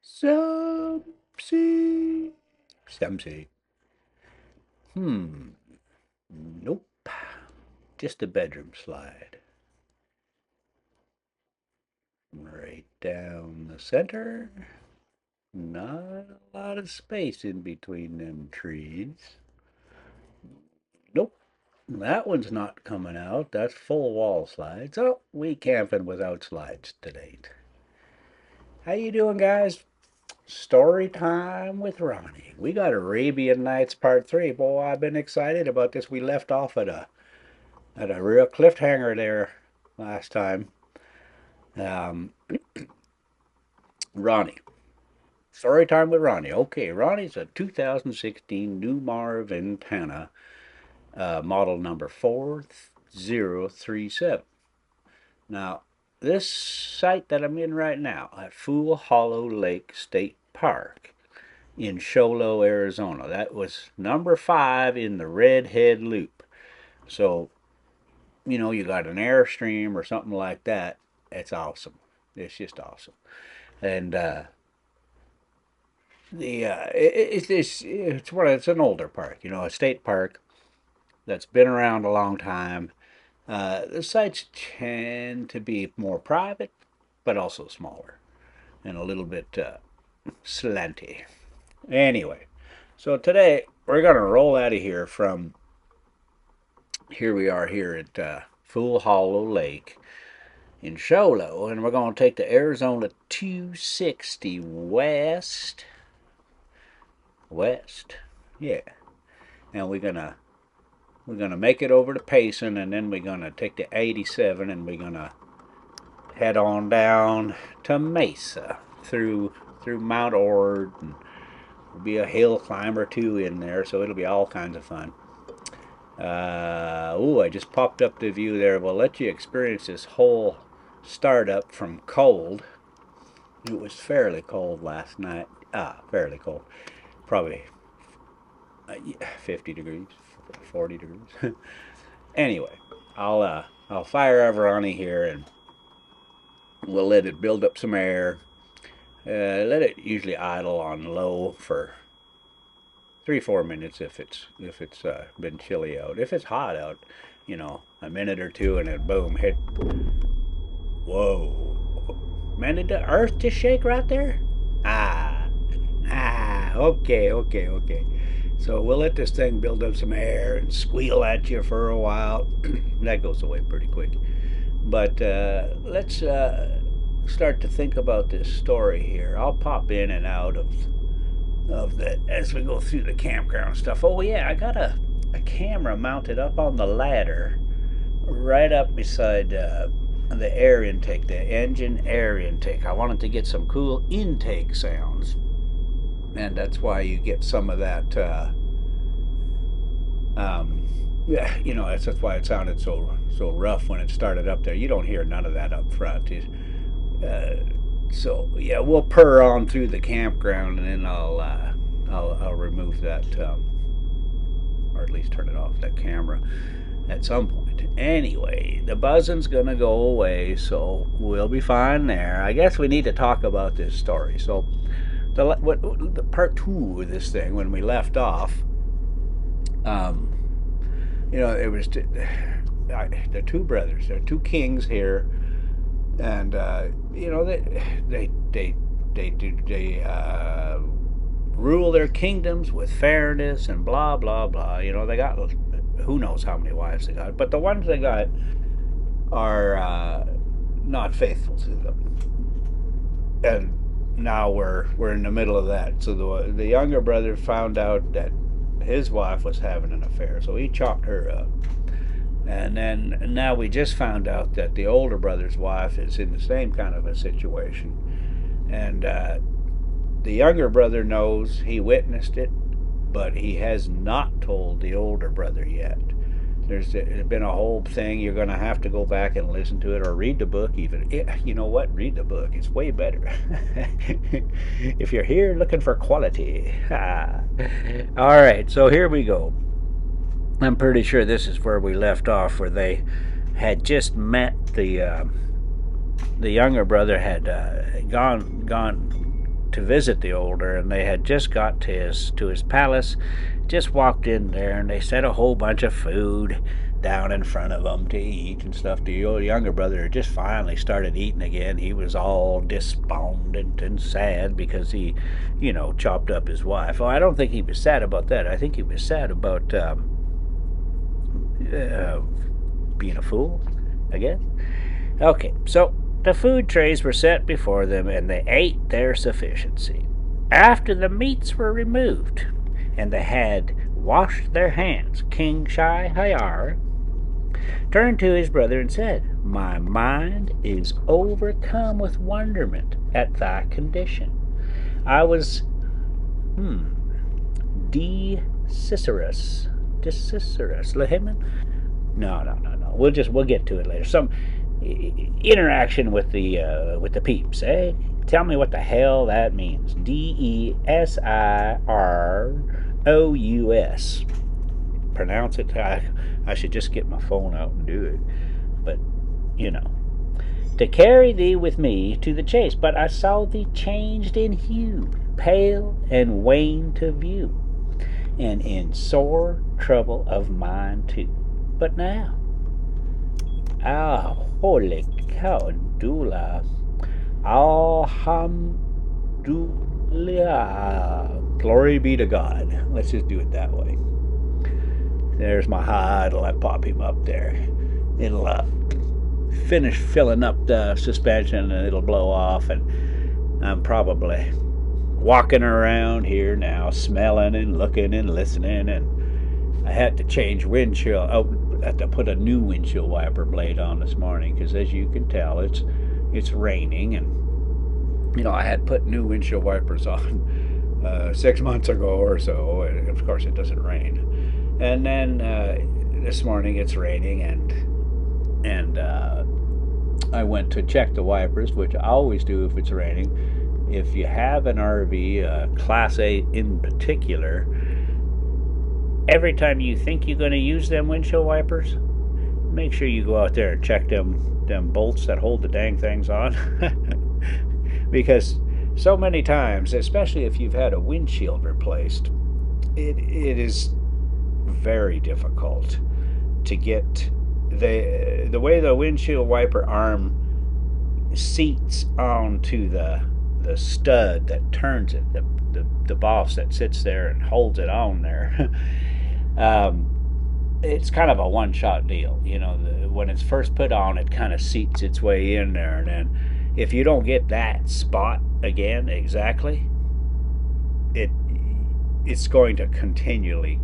Some say. Some say. Hmm. Nope. Just a bedroom slide. Right down the center. Not a lot of space in between them trees. Nope. That one's not coming out. That's full wall slides. Oh, we camping without slides today. How you doing, guys? Story time with Ronnie. We got Arabian Nights Part 3. Boy, I've been excited about this. We left off at a real cliffhanger there last time. Um, Ronnie. Story time with Ronnie. Okay, Ronnie's a 2016 Newmar Ventana, model number 4037. Now, this site that I'm in right now at Fool Hollow Lake State Park in Show Low, Arizona. That was number 5 in the Redhead Loop. So, you got an Airstream or something like that. It's awesome. It's just awesome. And it's an older park, a state park that's been around a long time. The sites tend to be more private, but also smaller and a little bit slanty. Anyway, so today we're gonna roll out of here from here. We are here at Fool Hollow Lake in Show Low, and we're gonna take the Arizona 260 west, yeah, and we're gonna make it over to Payson, and then we're gonna take the 87, and we're gonna head on down to Mesa through Mount Ord, and there'll be a hill climb or two in there, so it'll be all kinds of fun. I just popped up the view there. We'll let you experience this whole startup from cold. It was fairly cold last night. Fairly cold. Probably 50 degrees, 40 degrees. Anyway, I'll fire over Ronnie here, and we'll let it build up some air. Let it usually idle on low for 3-4 minutes if it's been chilly out. If it's hot out, a minute or two, and then boom, hit. Whoa, man! Did the earth just shake right there? Okay. So we'll let this thing build up some air and squeal at you for a while. That goes away pretty quick. But let's start to think about this story here. I'll pop in and out of that as we go through the campground stuff. Oh yeah, I got a camera mounted up on the ladder right up beside the air intake, the engine air intake. I wanted to get some cool intake sounds, and that's why you get some of that that's why it sounded so rough when it started up there. You don't hear none of that up front. So yeah, we'll purr on through the campground, and then I'll remove that, or at least turn it off, that camera, at some point. Anyway, the buzzing's gonna go away, so we'll be fine there. I guess we need to talk about this story. So the part 2 of this thing, when we left off, it was the two brothers. There are two kings here, and they rule their kingdoms with fairness and blah blah blah. They got who knows how many wives they got, but the ones they got are not faithful to them. And now we're in the middle of that. So the younger brother found out that his wife was having an affair, so he chopped her up. And then now we just found out that the older brother's wife is in the same kind of a situation. And the younger brother knows, he witnessed it, but he has not told the older brother yet. There's been a whole thing. You're going to have to go back and listen to it, or read the book even. You know what? Read the book. It's way better. If you're here looking for quality. All right, so here we go. I'm pretty sure this is where we left off, where they had just met. The younger brother had gone to visit the older, and they had just got to his palace, just walked in there, and they set a whole bunch of food down in front of them to eat and stuff. The old younger brother had just finally started eating again. He was all despondent and sad because he, chopped up his wife. Well, I don't think he was sad about that. I think he was sad about being a fool, I guess. Okay, so the food trays were set before them, and they ate their sufficiency. After the meats were removed, and they had washed their hands, King Shai-Hyar turned to his brother and said, "My mind is overcome with wonderment at thy condition. I was, Decicerus, Lehiman? No. We'll get to it later. Some interaction with the peeps, eh? Tell me what the hell that means. Desirous. Pronounce it. I should just get my phone out and do it. But, to carry thee with me to the chase, but I saw thee changed in hue, pale and wan to view, and in sore trouble of mind too. But now, holy cow, Dula, Alhamdulillah, glory be to God. Let's just do it that way. There's my high idol. I pop him up there. It'll finish filling up the suspension, and it'll blow off, and I'm probably walking around here now, smelling and looking and listening, and I had to change windshield. I had to put a new windshield wiper blade on this morning because, as you can tell, it's raining, and I had put new windshield wipers on 6 months ago or so, and of course it doesn't rain. And then this morning it's raining, and I went to check the wipers, which I always do if it's raining. If you have an RV, Class A in particular, every time you think you're going to use them windshield wipers, make sure you go out there and check them bolts that hold the dang things on. Because so many times, especially if you've had a windshield replaced, it is very difficult to get the way the windshield wiper arm seats onto the stud that turns it, the boss that sits there and holds it on there. It's kind of a one-shot deal. When it's first put on, it kind of seats its way in there, and then if you don't get that spot again exactly, it's going to continually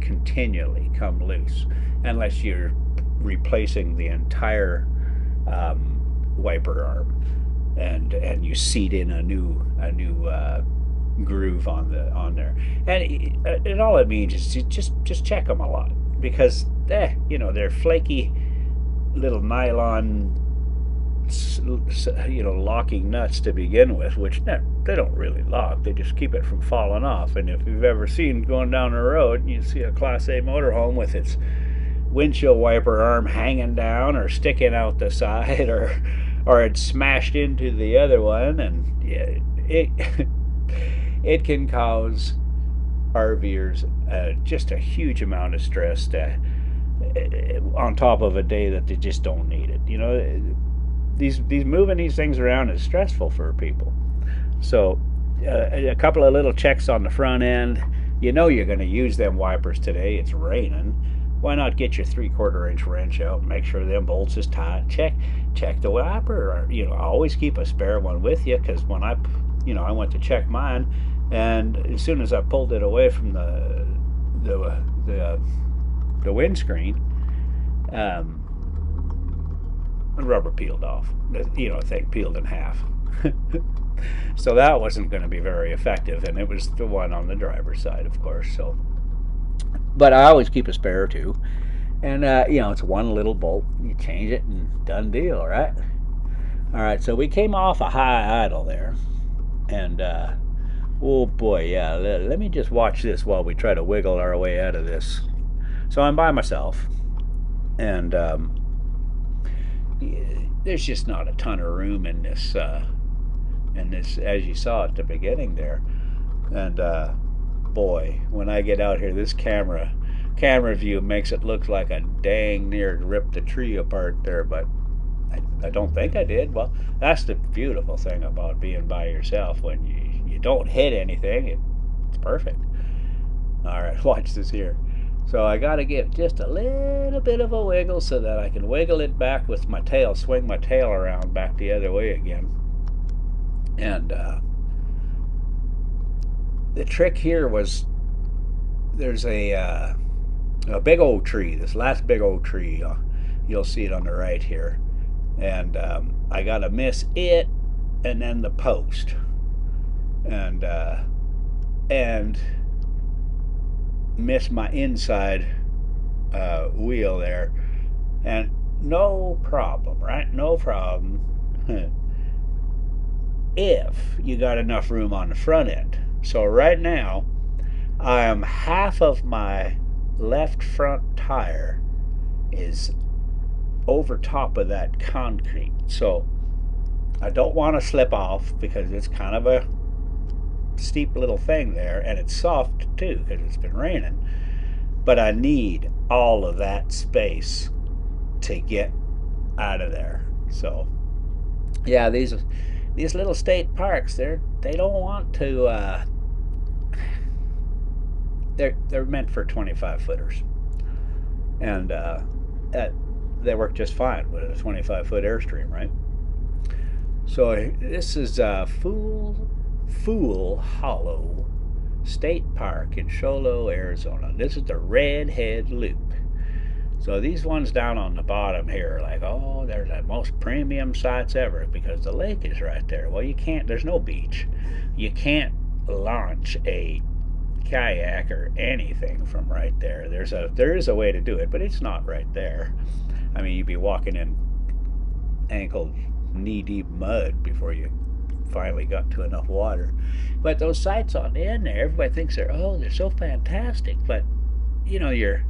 come loose unless you're replacing the entire wiper arm and you seat in a new groove on there. And all it means is just check them a lot, because they're flaky little nylon locking nuts to begin with, which they don't really lock. They just keep it from falling off. And if you've ever seen going down the road and you see a Class A motorhome with its windshield wiper arm hanging down or sticking out the side, or it's smashed into the other one, and it can cause RVers just a huge amount of stress on top of a day that they just don't need it. These moving these things around is stressful for people. So a couple of little checks on the front end. You're going to use them wipers today. It's raining. Why not get your 3/4 inch wrench out and make sure them bolts is tight? Check the wiper. Always keep a spare one with you, because when I went to check mine, and as soon as I pulled it away from the windscreen, the rubber peeled off. The thing peeled in half. So that wasn't going to be very effective, and it was the one on the driver's side, of course. So, but I always keep a spare too, and it's one little bolt. You change it, and done deal, right? All right. So we came off a high idle there, and oh boy, yeah. Let me just watch this while we try to wiggle our way out of this. So I'm by myself, and there's just not a ton of room in this And this, as you saw at the beginning there, and boy, when I get out here, this camera view makes it look like I dang near ripped the tree apart there, but I don't think I did. Well, that's the beautiful thing about being by yourself. When you don't hit anything, it's perfect. All right, watch this here. So I got to give just a little bit of a wiggle so that I can wiggle it back with my tail, swing my tail around back the other way again. And the trick here was there's a big old tree, this last big old tree. You'll see it on the right here. And I got to miss it and then the post. And miss my inside wheel there, and no problem, right? No problem if you got enough room on the front end. So right now I am half of my left front tire is over top of that concrete, so I don't want to slip off because it's kind of a steep little thing there, and it's soft too because it's been raining. But I need all of that space to get out of there. So yeah, these little state parks, they don't want to they're meant for 25 footers, and they work just fine with a 25-foot Airstream, right? So this is Fool Hollow State Park in Sholo, Arizona. This is the Redhead Loop. So these ones down on the bottom here are like, oh, they're the most premium sites ever because the lake is right there. Well, you can't, there's no beach. You can't launch a kayak or anything from right there. There is a way to do it, but it's not right there. I mean, you'd be walking in ankle knee-deep mud before you finally got to enough water. But those sites on the end there, everybody thinks they're so fantastic. But you know, your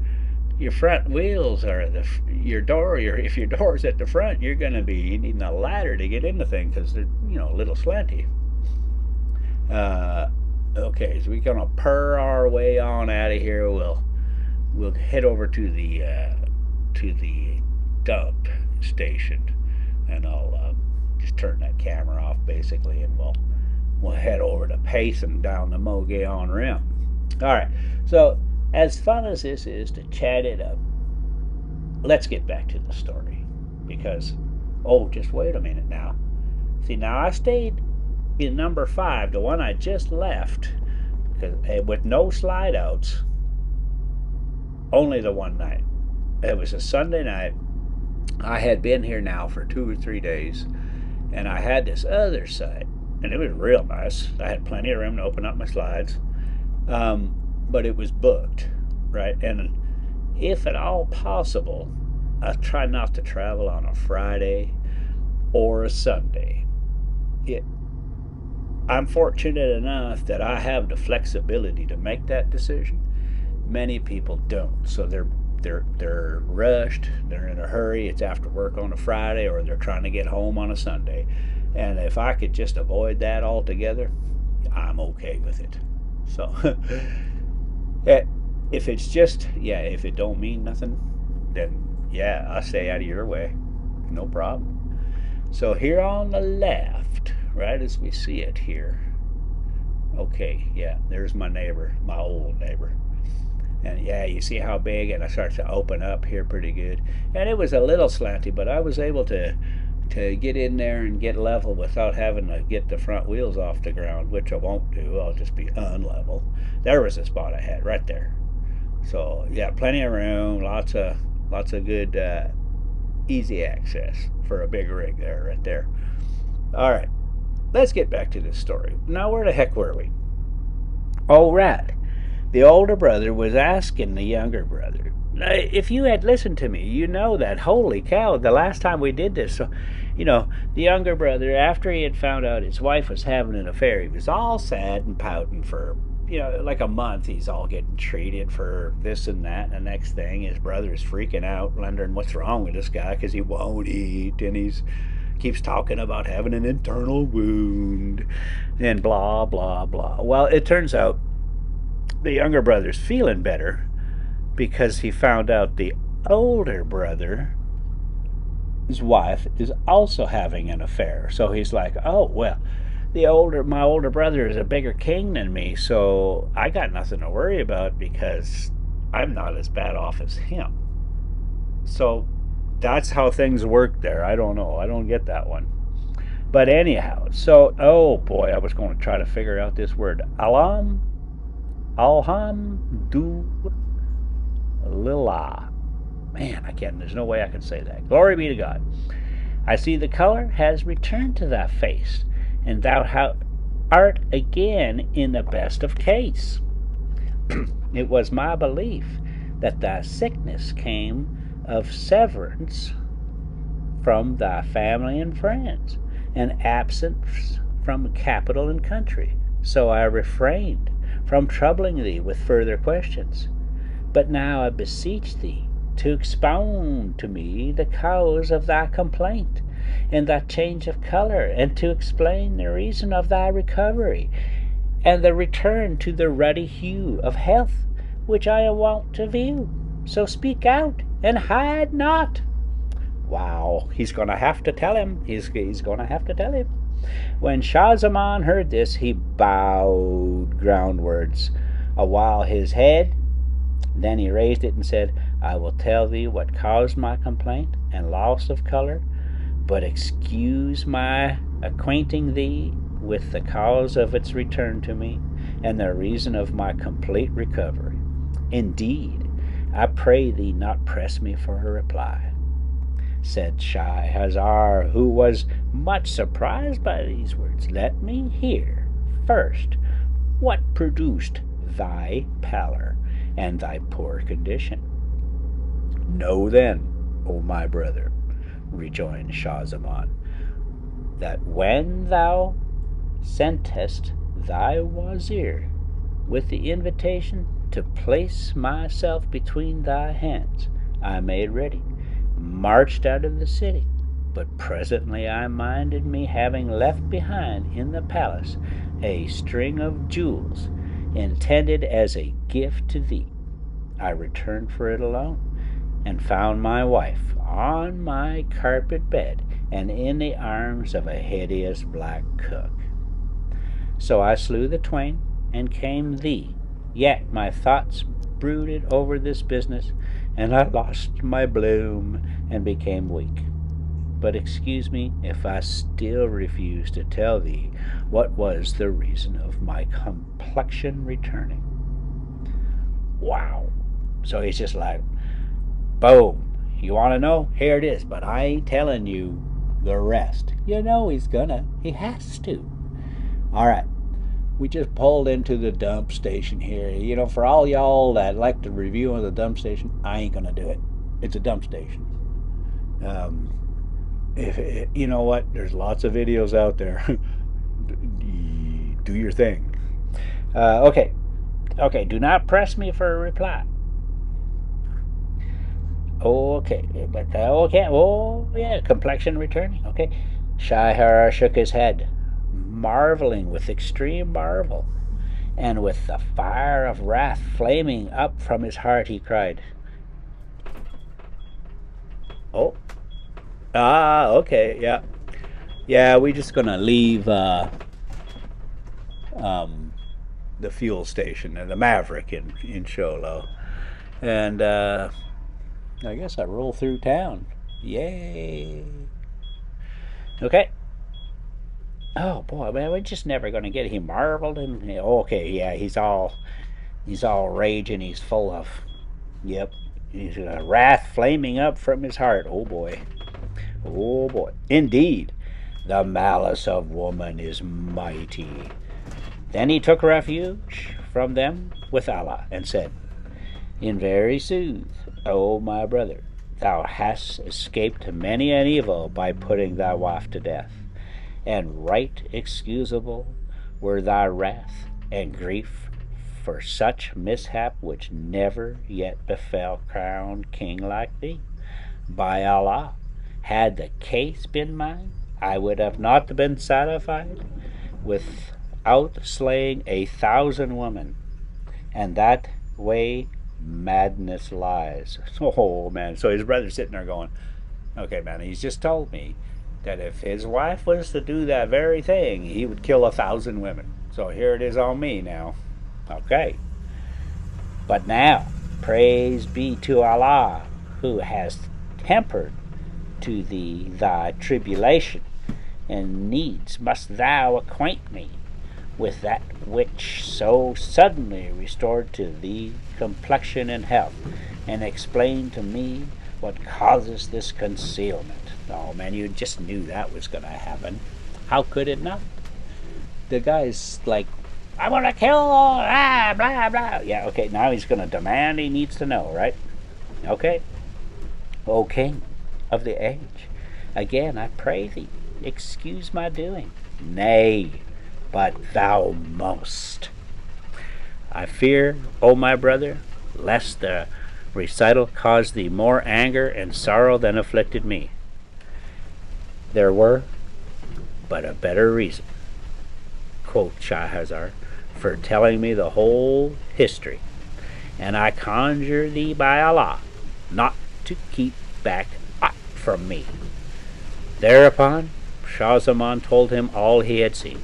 front wheels are if your door's at the front, you're going to be needing a ladder to get in the thing because they're a little slanty. Okay, so we're gonna purr our way on out of here. We'll head over to the dump station, and I'll just turn that camera off basically, and we'll head over to Payson down the Mogollon Rim. All right, so as fun as this is to chat it up, let's get back to the story because just wait a minute now. See, now I stayed in number 5, the one I just left, with no slide outs, only the one night. It was a Sunday night. I had been here now for 2 or 3 days, and I had this other site, and it was real nice. I had plenty of room to open up my slides, but it was booked, right? And if at all possible, I try not to travel on a Friday or a Sunday. I'm fortunate enough that I have the flexibility to make that decision. Many people don't, so they're rushed, they're in a hurry, it's after work on a Friday, or they're trying to get home on a Sunday. And if I could just avoid that altogether, I'm okay with it. So if it's just, if it don't mean nothing, then I stay out of your way, no problem. So here on the left, right as we see it here, okay, there's my neighbor, my old neighbor. And you see how big, and I start to open up here pretty good. And it was a little slanty, but I was able to get in there and get level without having to get the front wheels off the ground, which I won't do. I'll just be unlevel. There was a spot I had right there. So plenty of room, lots of good easy access for a big rig there, right there. All right, let's get back to this story. Now, where the heck were we? Oh, right. The older brother was asking the younger brother, if you had listened to me, you know that, holy cow, the last time we did this. So, the younger brother, after he had found out his wife was having an affair, he was all sad and pouting for, like a month. He's all getting treated for this and that. And the next thing, his brother's freaking out, wondering what's wrong with this guy because he won't eat and he's keeps talking about having an internal wound and blah, blah, blah. Well, it turns out the younger brother's feeling better because he found out the older brother's wife is also having an affair. So he's like, oh, well, my older brother is a bigger king than me, so I got nothing to worry about because I'm not as bad off as him. So that's how things work there. I don't know. I don't get that one. But anyhow, so, oh boy, I was going to try to figure out this word. Alhamdulillah. Man, I can't, there's no way I can say that. Glory be to God. I see the color has returned to thy face, and thou art again in the best of case. It was my belief that thy sickness came of severance from thy family and friends, and absence from capital and country. So I refrained from troubling thee with further questions. But now I beseech thee to expound to me the cause of thy complaint, and thy change of color, and to explain the reason of thy recovery, and the return to the ruddy hue of health, which I am wont to view. So speak out, and hide not. Wow, he's going to have to tell him. He's going to have to tell him. When Shah Zaman heard this, he bowed groundwards a while his head. Then he raised it and said, I will tell thee what caused my complaint and loss of color, but excuse my acquainting thee with the cause of its return to me, and the reason of my complete recovery. Indeed, I pray thee not press me for a reply. Said Shahrazar, who was much surprised by these words, let me hear first what produced thy pallor and thy poor condition. Know then, O my brother, rejoined Shah Zaman, that when thou sentest thy wazir with the invitation to place myself between thy hands, I made ready, marched out of the city, but presently I minded me having left behind in the palace a string of jewels intended as a gift to thee. I returned for it alone, and found my wife on my carpet bed and in the arms of a hideous black cook. So I slew the twain and came thee, yet my thoughts brooded over this business, and I lost my bloom and became weak. But excuse me if I still refuse to tell thee what was the reason of my complexion returning. Wow. So he's just like, boom. You want to know? Here it is. But I ain't telling you the rest. You know he has to. All right. We just pulled into the dump station here. You know, for all y'all that like to review on the dump station, I ain't going to do it. It's a dump station. If you know what? There's lots of videos out there. Do your thing. Okay. Do not press me for a reply. Okay. Oh, yeah. Complexion returning. Okay. Shahar shook his head, marveling with extreme marvel, and with the fire of wrath flaming up from his heart, he cried, oh. Okay, yeah. Yeah, we're just gonna leave the fuel station and the Maverick in Sholo. And I guess I roll through town. Yay. Okay. Oh boy, man, we're just never gonna get it. He marveled and okay, yeah, he's all raging, he's full of he's wrath flaming up from his heart. Oh boy. Oh boy. Indeed, the malice of woman is mighty. Then he took refuge from them with Allah and said, in very sooth, O my brother, thou hast escaped many an evil by putting thy wife to death, and right excusable were thy wrath and grief for such mishap which never yet befell crowned king like thee. By Allah, had the case been mine, I would have not been satisfied without slaying 1,000 women, and that way madness lies. Oh man! So his brother's sitting there going, "Okay, man, he's just told me that if his wife was to do that very thing, he would kill 1,000 women. So here it is on me now. Okay, but now, praise be to Allah, who has tempered to thee thy tribulation, and needs must thou acquaint me with that which so suddenly restored to thee complexion and health, and explain to me what causes this concealment." Oh man, you just knew that was going to happen. How could it not? The guy's like, "I want to kill, blah, blah. Yeah, okay, now he's going to demand, he needs to know, right? Okay. O King of the age, again I pray thee, excuse my doing. Nay, but thou most. I fear, O my brother, lest the recital cause thee more anger and sorrow than afflicted me. There were but a better reason, quoth Shahrazar, for telling me the whole history, and I conjure thee by Allah not to keep back aught from me. Thereupon Shahzaman told him all he had seen,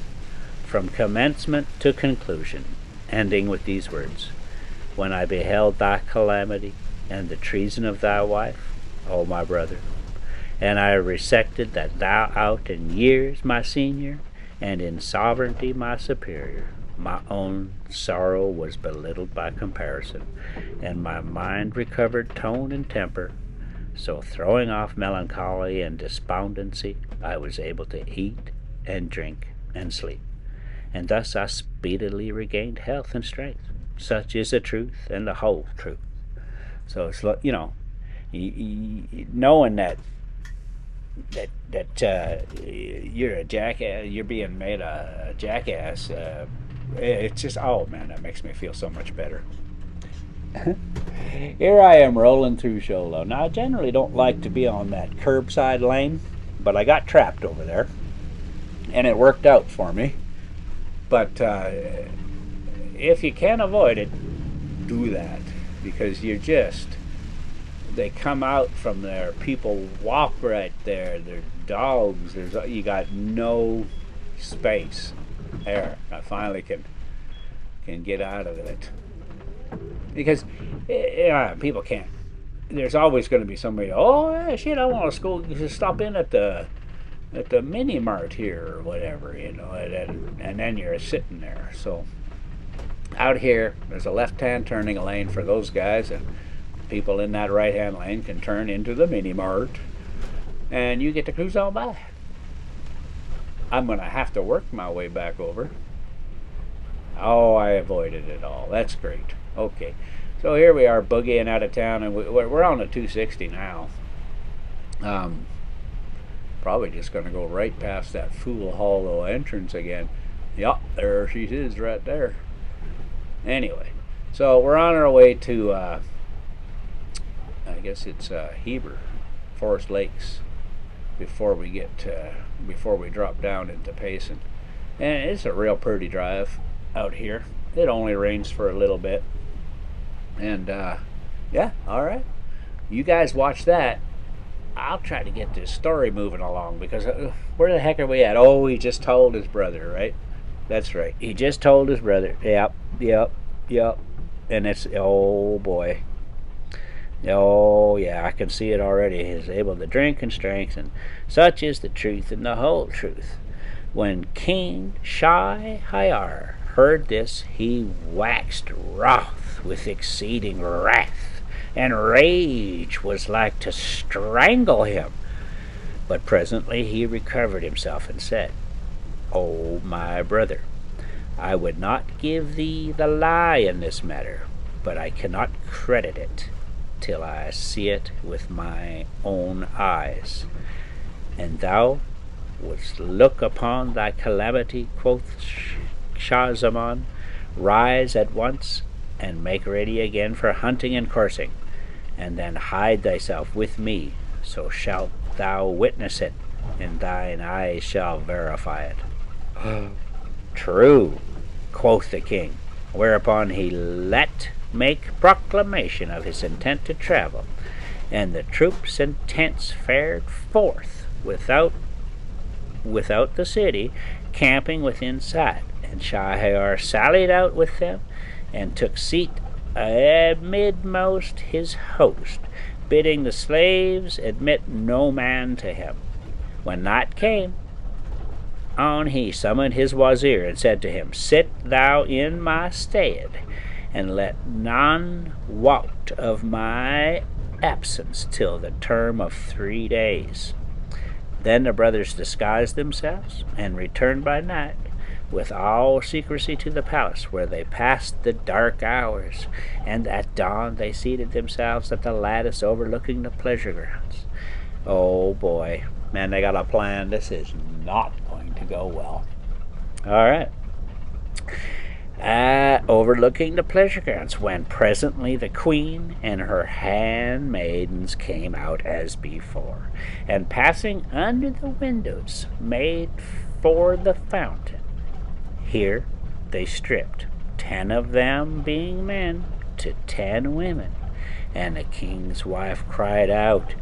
from commencement to conclusion, ending with these words: "When I beheld thy calamity and the treason of thy wife, O my brother, and I resected that thou art in years my senior, and in sovereignty my superior, my own sorrow was belittled by comparison, and my mind recovered tone and temper. So throwing off melancholy and despondency, I was able to eat and drink and sleep, and thus I speedily regained health and strength. Such is the truth and the whole truth." So it's, you know, knowing that you're a jackass, you're being made a jackass. It's just, oh man, that makes me feel so much better. Here I am rolling through Sholo. Now, I generally don't like to be on that curbside lane, but I got trapped over there, and it worked out for me. But if you can avoid it, do that, because they come out from there, people walk right there, they're dogs, you got no space. There, I finally can get out of it. Because people can't. There's always going to be somebody, "Oh yeah, shit, I want to go just stop in at the mini mart here," or whatever, and then you're sitting there. So out here, there's a left-hand turning lane for those guys, and people in that right-hand lane can turn into the mini mart, and you get to cruise on by. I'm going to have to work my way back over. Oh, I avoided it all. That's great. Okay, so here we are boogieing out of town, and we're on the 260 now. Probably just going to go right past that Fool Hollow entrance again. Yup, there she is right there. Anyway, so we're on our way to, I guess it's Heber, Forest Lakes, before we drop down into Payson. And it's a real pretty drive out here. It only rains for a little bit. And yeah, all right. You guys watch that. I'll try to get this story moving along, because where the heck are we at? Oh, he just told his brother, right? That's right. He just told his brother. Yep. And it's, oh boy. Oh yeah, I can see it already. He's able to drink and strengthen. Such is the truth and the whole truth. When King Shahryar heard this, he waxed wroth with exceeding wrath, and rage was like to strangle him. But presently he recovered himself and said, "O my brother, I would not give thee the lie in this matter, but I cannot credit it till I see it with my own eyes. And thou wouldst look upon thy calamity," quoth Shahzaman, "rise at once and make ready again for hunting and coursing, and then hide thyself with me, so shalt thou witness it and thine eyes shall verify it. True, quoth the king, whereupon he let make proclamation of his intent to travel, and the troops and tents fared forth without the city, camping within sight, and Shahryar sallied out with them, and took seat amidmost his host, bidding the slaves admit no man to him. When night came on, he summoned his wazir, and said to him, Sit thou in my stead, and let none wot of my absence till the term of 3 days. Then the brothers disguised themselves, and returned by night with all secrecy to the palace, where they passed the dark hours, and at dawn they seated themselves at the lattice overlooking the pleasure grounds. Oh boy, man, they got a plan. This is not going to go well. All right. Overlooking the pleasure grounds, when presently the queen and her handmaidens came out as before, and passing under the windows made for the fountain. Here they stripped, 10 of them being men, to 10 women, and the king's wife cried out,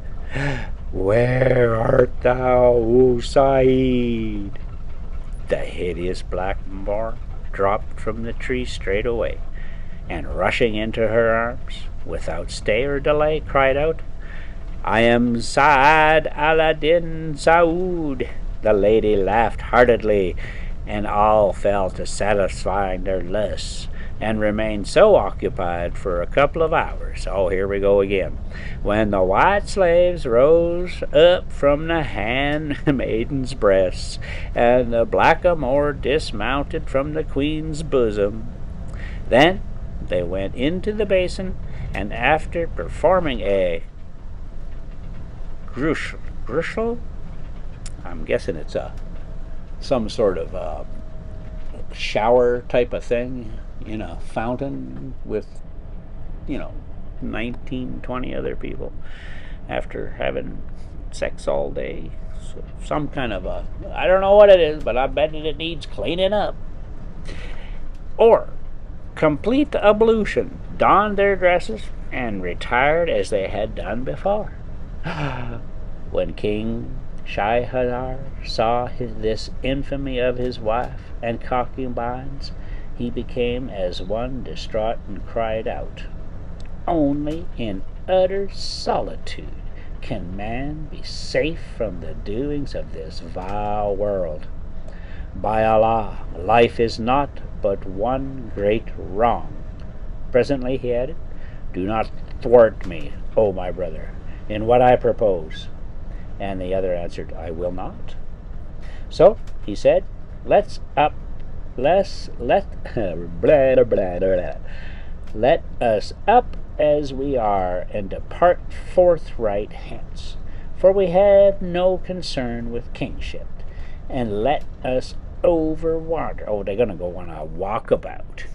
Where art thou, O Saeed? The hideous black bar dropped from the tree straightway, and rushing into her arms, without stay or delay, cried out, I am Saad al-Din Saud. The lady laughed heartily, and all fell to satisfying their lusts, and remained so occupied for a couple of hours. Oh, here we go again. When the white slaves rose up from the handmaidens' breasts, and the blackamoor dismounted from the queen's bosom, then they went into the basin, and after performing a grushel, I'm guessing it's some sort of shower type of thing in a fountain with 19, 20 other people after having sex all day. So some kind of I don't know what it is, but I bet it needs cleaning up. Or complete the ablution, donned their dresses, and retired as they had done before. When King Shahryar saw this infamy of his wife and concubines, he became as one distraught, and cried out, Only in utter solitude can man be safe from the doings of this vile world. By Allah, life is naught but one great wrong. Presently he added, Do not thwart me, O my brother, in what I propose. And the other answered, I will not. So he said, Let us up as we are, and depart forthright hence, for we have no concern with kingship, and let us overwander. Oh, they're going to go on a walkabout.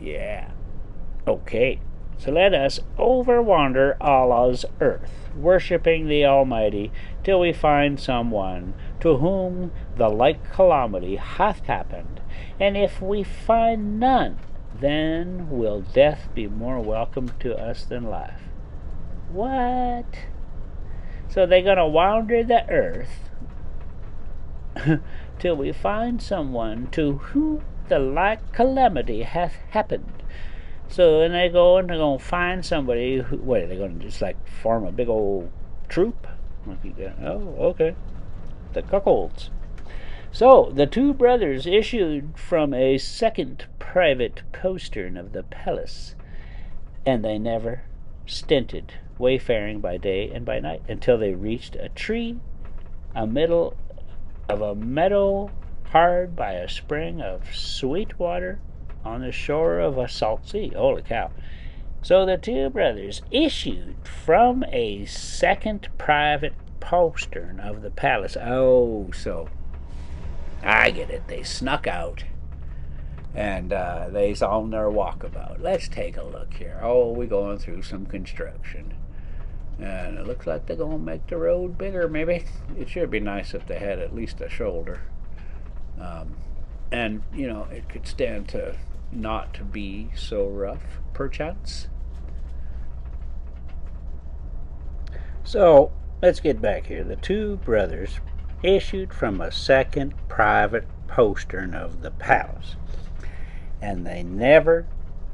Yeah. Okay. So let us overwander Allah's earth, worshipping the Almighty, till we find someone to whom the like calamity hath happened. And if we find none, then will death be more welcome to us than life. What? So they're going to wander the earth till we find someone to whom the like calamity hath happened. So then they're going to find somebody who, what, are they going to just like form a big old troop? Oh, okay. The cuckolds. So the two brothers issued from a second private postern of the palace, and they never stinted, wayfaring by day and by night, until they reached a tree, a middle of a meadow, hard by a spring of sweet water, on the shore of a salt sea. Holy cow. So the two brothers issued from a second private postern of the palace. Oh, so I get it. They snuck out, and they's on their walkabout. Let's take a look here. Oh, we're going through some construction. And it looks like they're going to make the road bigger, maybe. It should be nice if they had at least a shoulder. Um, and, you know, it could stand to not to be so rough, perchance. So, let's get back here. The two brothers issued from a second private postern of the palace, and they never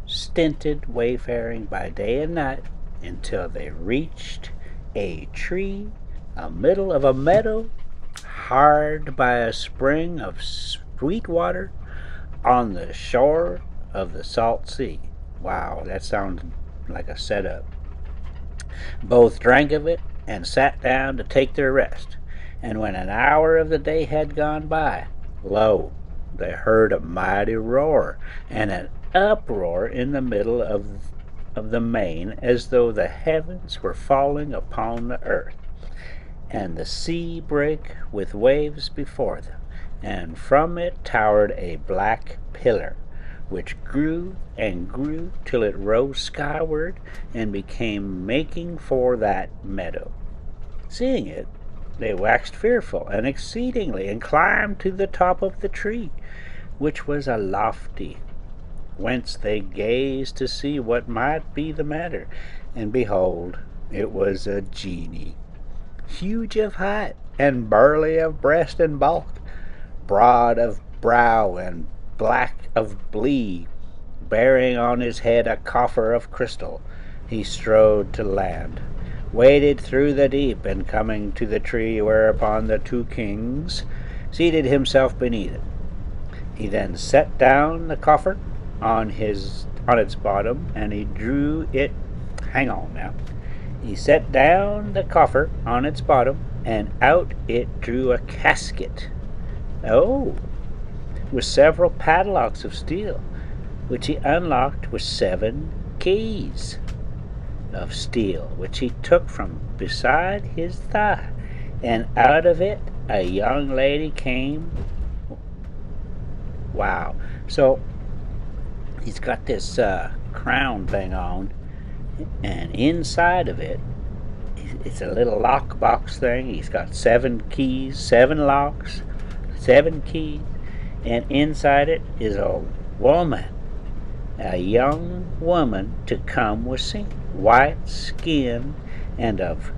stinted wayfaring by day and night until they reached a tree, a middle of a meadow, hard by a spring of sweet water on the shore of the salt sea. Wow, that sounds like a setup. Both drank of it and sat down to take their rest. And when an hour of the day had gone by, lo, they heard a mighty roar and an uproar in the middle of the main, as though the heavens were falling upon the earth, and the sea brake with waves before them, and from it towered a black pillar, which grew and grew till it rose skyward and became making for that meadow. Seeing it, they waxed fearful and exceedingly, and climbed to the top of the tree, which was a lofty, whence they gazed to see what might be the matter. And behold, it was a genie, huge of height, and burly of breast and bulk, broad of brow, and black of blee, bearing on his head a coffer of crystal. He strode to land, waded through the deep, and coming to the tree whereupon the two kings, seated himself beneath it. He then set down the coffer on its bottom, and he drew it. Hang on now. He set down the coffer on its bottom, and out it drew a casket. Oh, with several padlocks of steel, which he unlocked with 7 keys of steel, which he took from beside his thigh, and out of it a young lady came. Wow. So he's got this crown thing on, and inside of it, it's a little lockbox thing. He's got 7 keys, 7 locks, 7 keys, and inside it is a woman, a young woman to come was seen, white skin and of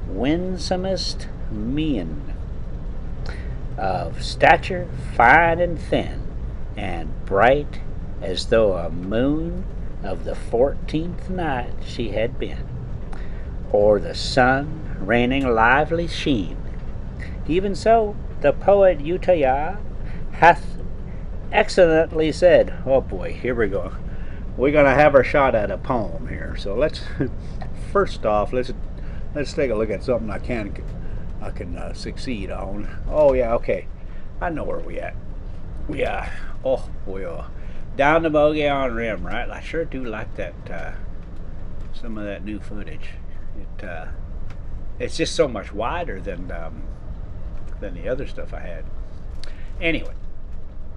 winsomest mien, of stature fine and thin, and bright as though a moon of the 14th night she had been, or the sun raining lively sheen. Even so, the poet Utaya hath excellently said. Oh boy, here we go. We're gonna have our shot at a poem here. So let's first off let's take a look at something I can succeed on. Oh yeah, okay. I know where we at. We are. Oh boy, down the Mogollon Rim, right? I sure do like that. Some of that new footage. It's just so much wider than the other stuff I had. Anyway,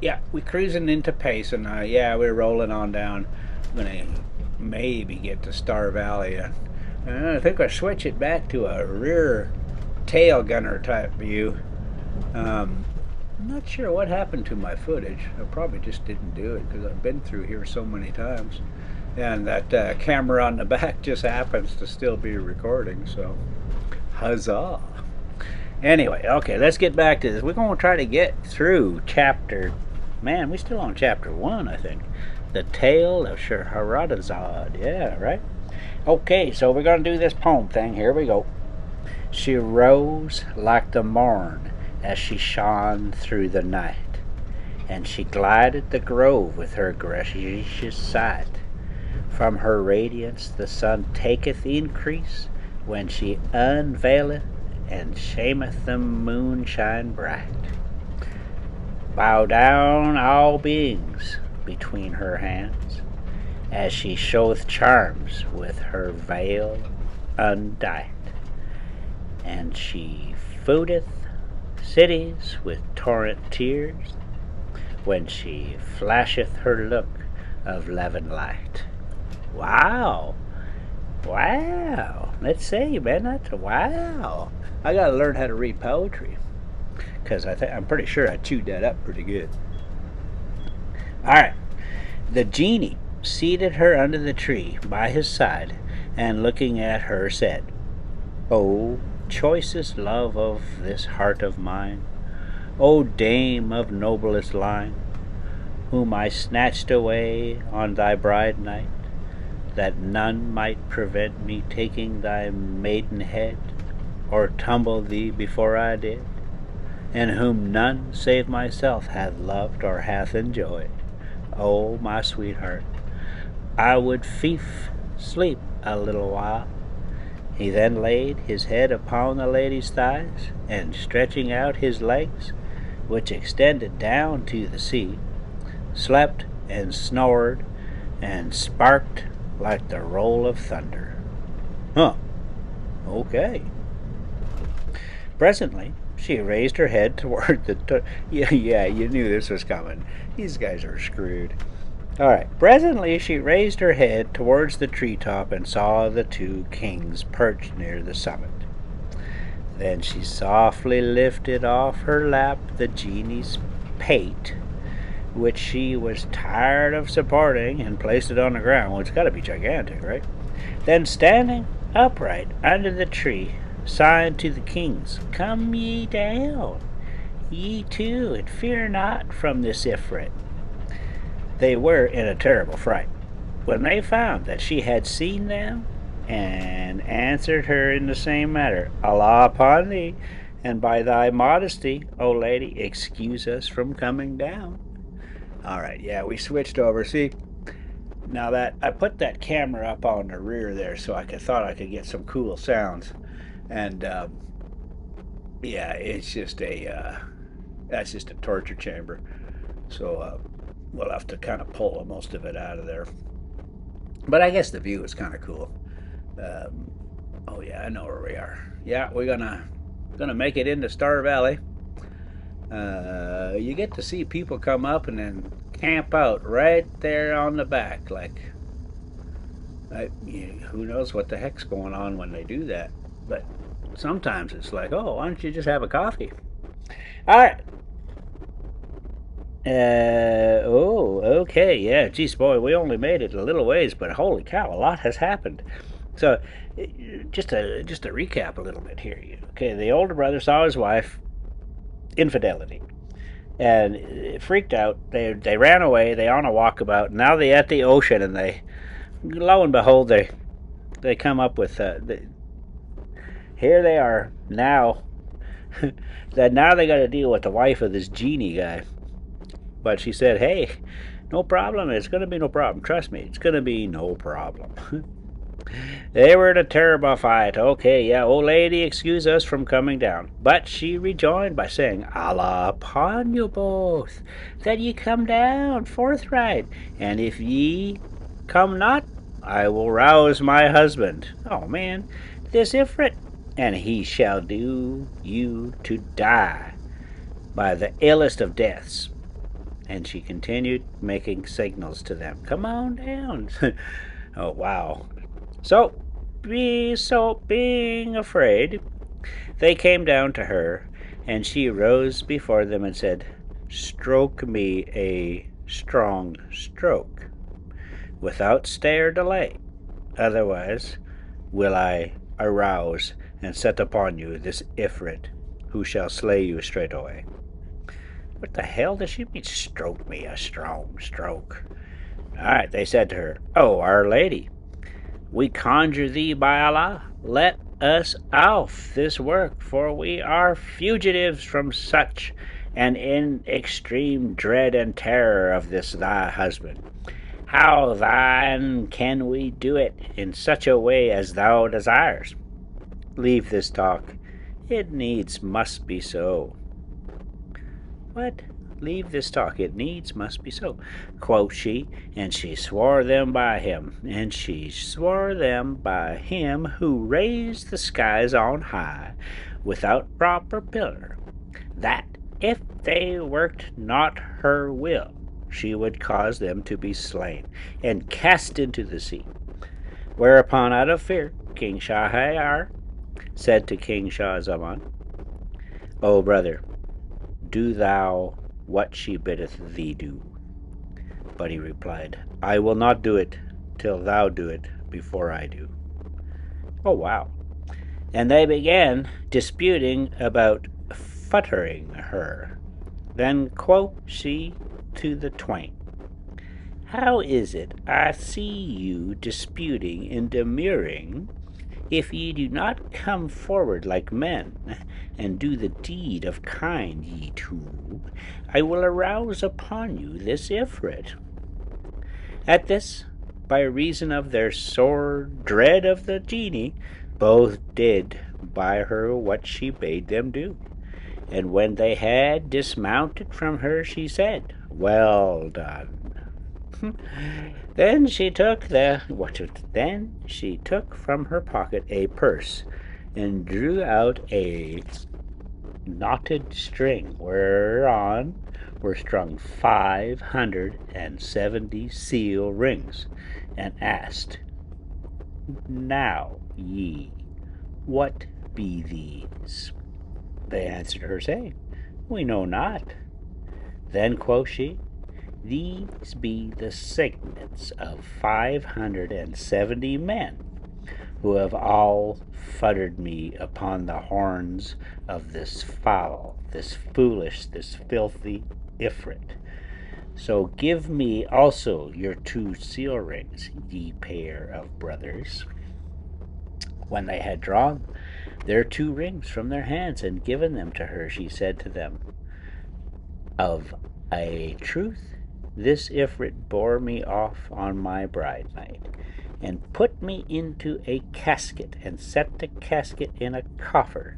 yeah, we're cruising into Payson. Yeah, we're rolling on down. I'm gonna maybe get to Star Valley. I think I'll switch it back to a rear tail gunner type view. I'm not sure what happened to my footage. I probably just didn't do it because I've been through here so many times, and that camera on the back just happens to still be recording. So, huzzah! Anyway, okay, let's get back to this. We're going to try to get through chapter. Man, we're still on chapter 1, I think. The Tale of Scheherazade. Yeah, right? Okay, so we're going to do this poem thing. Here we go. She rose like the morn as she shone through the night, and she glided the grove with her gracious sight. From her radiance the sun taketh increase, when she unveileth and shameth the moonshine bright. Bow down all beings between her hands, as she showeth charms with her veil undight. And she foodeth cities with torrent tears, when she flasheth her look of levin light. Wow! Wow! Let's see, man. That's wow. I gotta learn how to read poetry because I'm pretty sure I chewed that up pretty good. All right. The genie seated her under the tree by his side, and looking at her said, "O choicest love of this heart of mine, O dame of noblest line, whom I snatched away on thy bride night, that none might prevent me taking thy maidenhead, or tumble thee before I did, and whom none save myself hath loved or hath enjoyed. O my sweetheart, I would sleep a little while." He then laid his head upon the lady's thighs, and stretching out his legs, which extended down to the sea, slept and snored and sparked like the roll of thunder. Huh. Okay. Presently, she raised her head toward yeah, you knew this was coming. These guys are screwed. All right. Presently, she raised her head towards the treetop and saw the two kings perched near the summit. Then she softly lifted off her lap the genie's pate, which she was tired of supporting, and placed it on the ground. Well, it's got to be gigantic, right? Then, standing upright under the tree, signed to the kings, "Come ye down, ye two, and fear not from this Ifrit." They were in a terrible fright when they found that she had seen them, and answered her in the same manner, "Allah upon thee, and by thy modesty, O lady, excuse us from coming down." All right, yeah, we switched over. See, now that I put that camera up on the rear there, so thought I could get some cool sounds, and yeah, it's just that's just a torture chamber. So we'll have to kind of pull most of it out of there. But I guess the view is kind of cool. Oh yeah, I know where we are. Yeah, we're gonna make it into Star Valley. You get to see people come up and then camp out right there on the back. Like, who knows what the heck's going on when they do that? But sometimes it's like, oh, why don't you just have a coffee? All right. Oh, okay, yeah. Geez, boy, we only made it a little ways, but holy cow, a lot has happened. So, just to recap a little bit here. Okay, the older brother saw his wife infidelity, and freaked out. They ran away. They on a walkabout. Now they at the ocean, and lo and behold, they come up with here they are now. That now they got to deal with the wife of this genie guy. But she said, "Hey, no problem. It's going to be no problem. Trust me, it's going to be no problem." They were in a terrible fight. Okay, yeah, old lady, excuse us from coming down. But she rejoined by saying, "Allah upon you both, that ye come down forthright, and if ye come not, I will rouse my husband." Oh, man, this Ifrit, "and he shall do you to die by the illest of deaths." And she continued making signals to them. "Come on down." Oh, wow. So, being afraid, they came down to her, and she rose before them and said, "Stroke me a strong stroke, without stay or delay. Otherwise will I arouse and set upon you this Ifrit, who shall slay you straightway." What the hell does she mean, stroke me a strong stroke? All right, they said to her, "Oh, Our Lady, we conjure thee by Allah, let us off this work, for we are fugitives from such, and in extreme dread and terror of this thy husband. How then can we do it in such a way as thou desires? Leave this talk. It needs must be so." What? Leave this talk. It needs must be so, quoth she, and she swore them by him, and she swore them by him who raised the skies on high, without proper pillar, that if they worked not her will, she would cause them to be slain, and cast into the sea. Whereupon, out of fear, King Shahryar said to King Shah Zaman, O brother, do thou what she biddeth thee do. But he replied, I will not do it till thou do it before I do. Oh, wow. And they began disputing about futtering her. Then quoth she to the twain, How is it I see you disputing and demurring? If ye do not come forward like men, and do the deed of kind ye two, I will arouse upon you this Ifrit. At this, by reason of their sore dread of the genie, both did by her what she bade them do. And when they had dismounted from her, she said, Well done. Then she took from her pocket a purse, and drew out a knotted string, whereon were strung 570 seal rings, and asked, Now ye, what be these? They answered her, saying, We know not. Then quoth she, These be the signets of 570 men, who have all futtered me upon the horns of this foul, this foolish, this filthy Ifrit. So give me also your 2 seal rings, ye pair of brothers. When they had drawn their 2 rings from their hands and given them to her, she said to them, Of a truth, this Ifrit bore me off on my bride night, and put me into a casket, and set the casket in a coffer,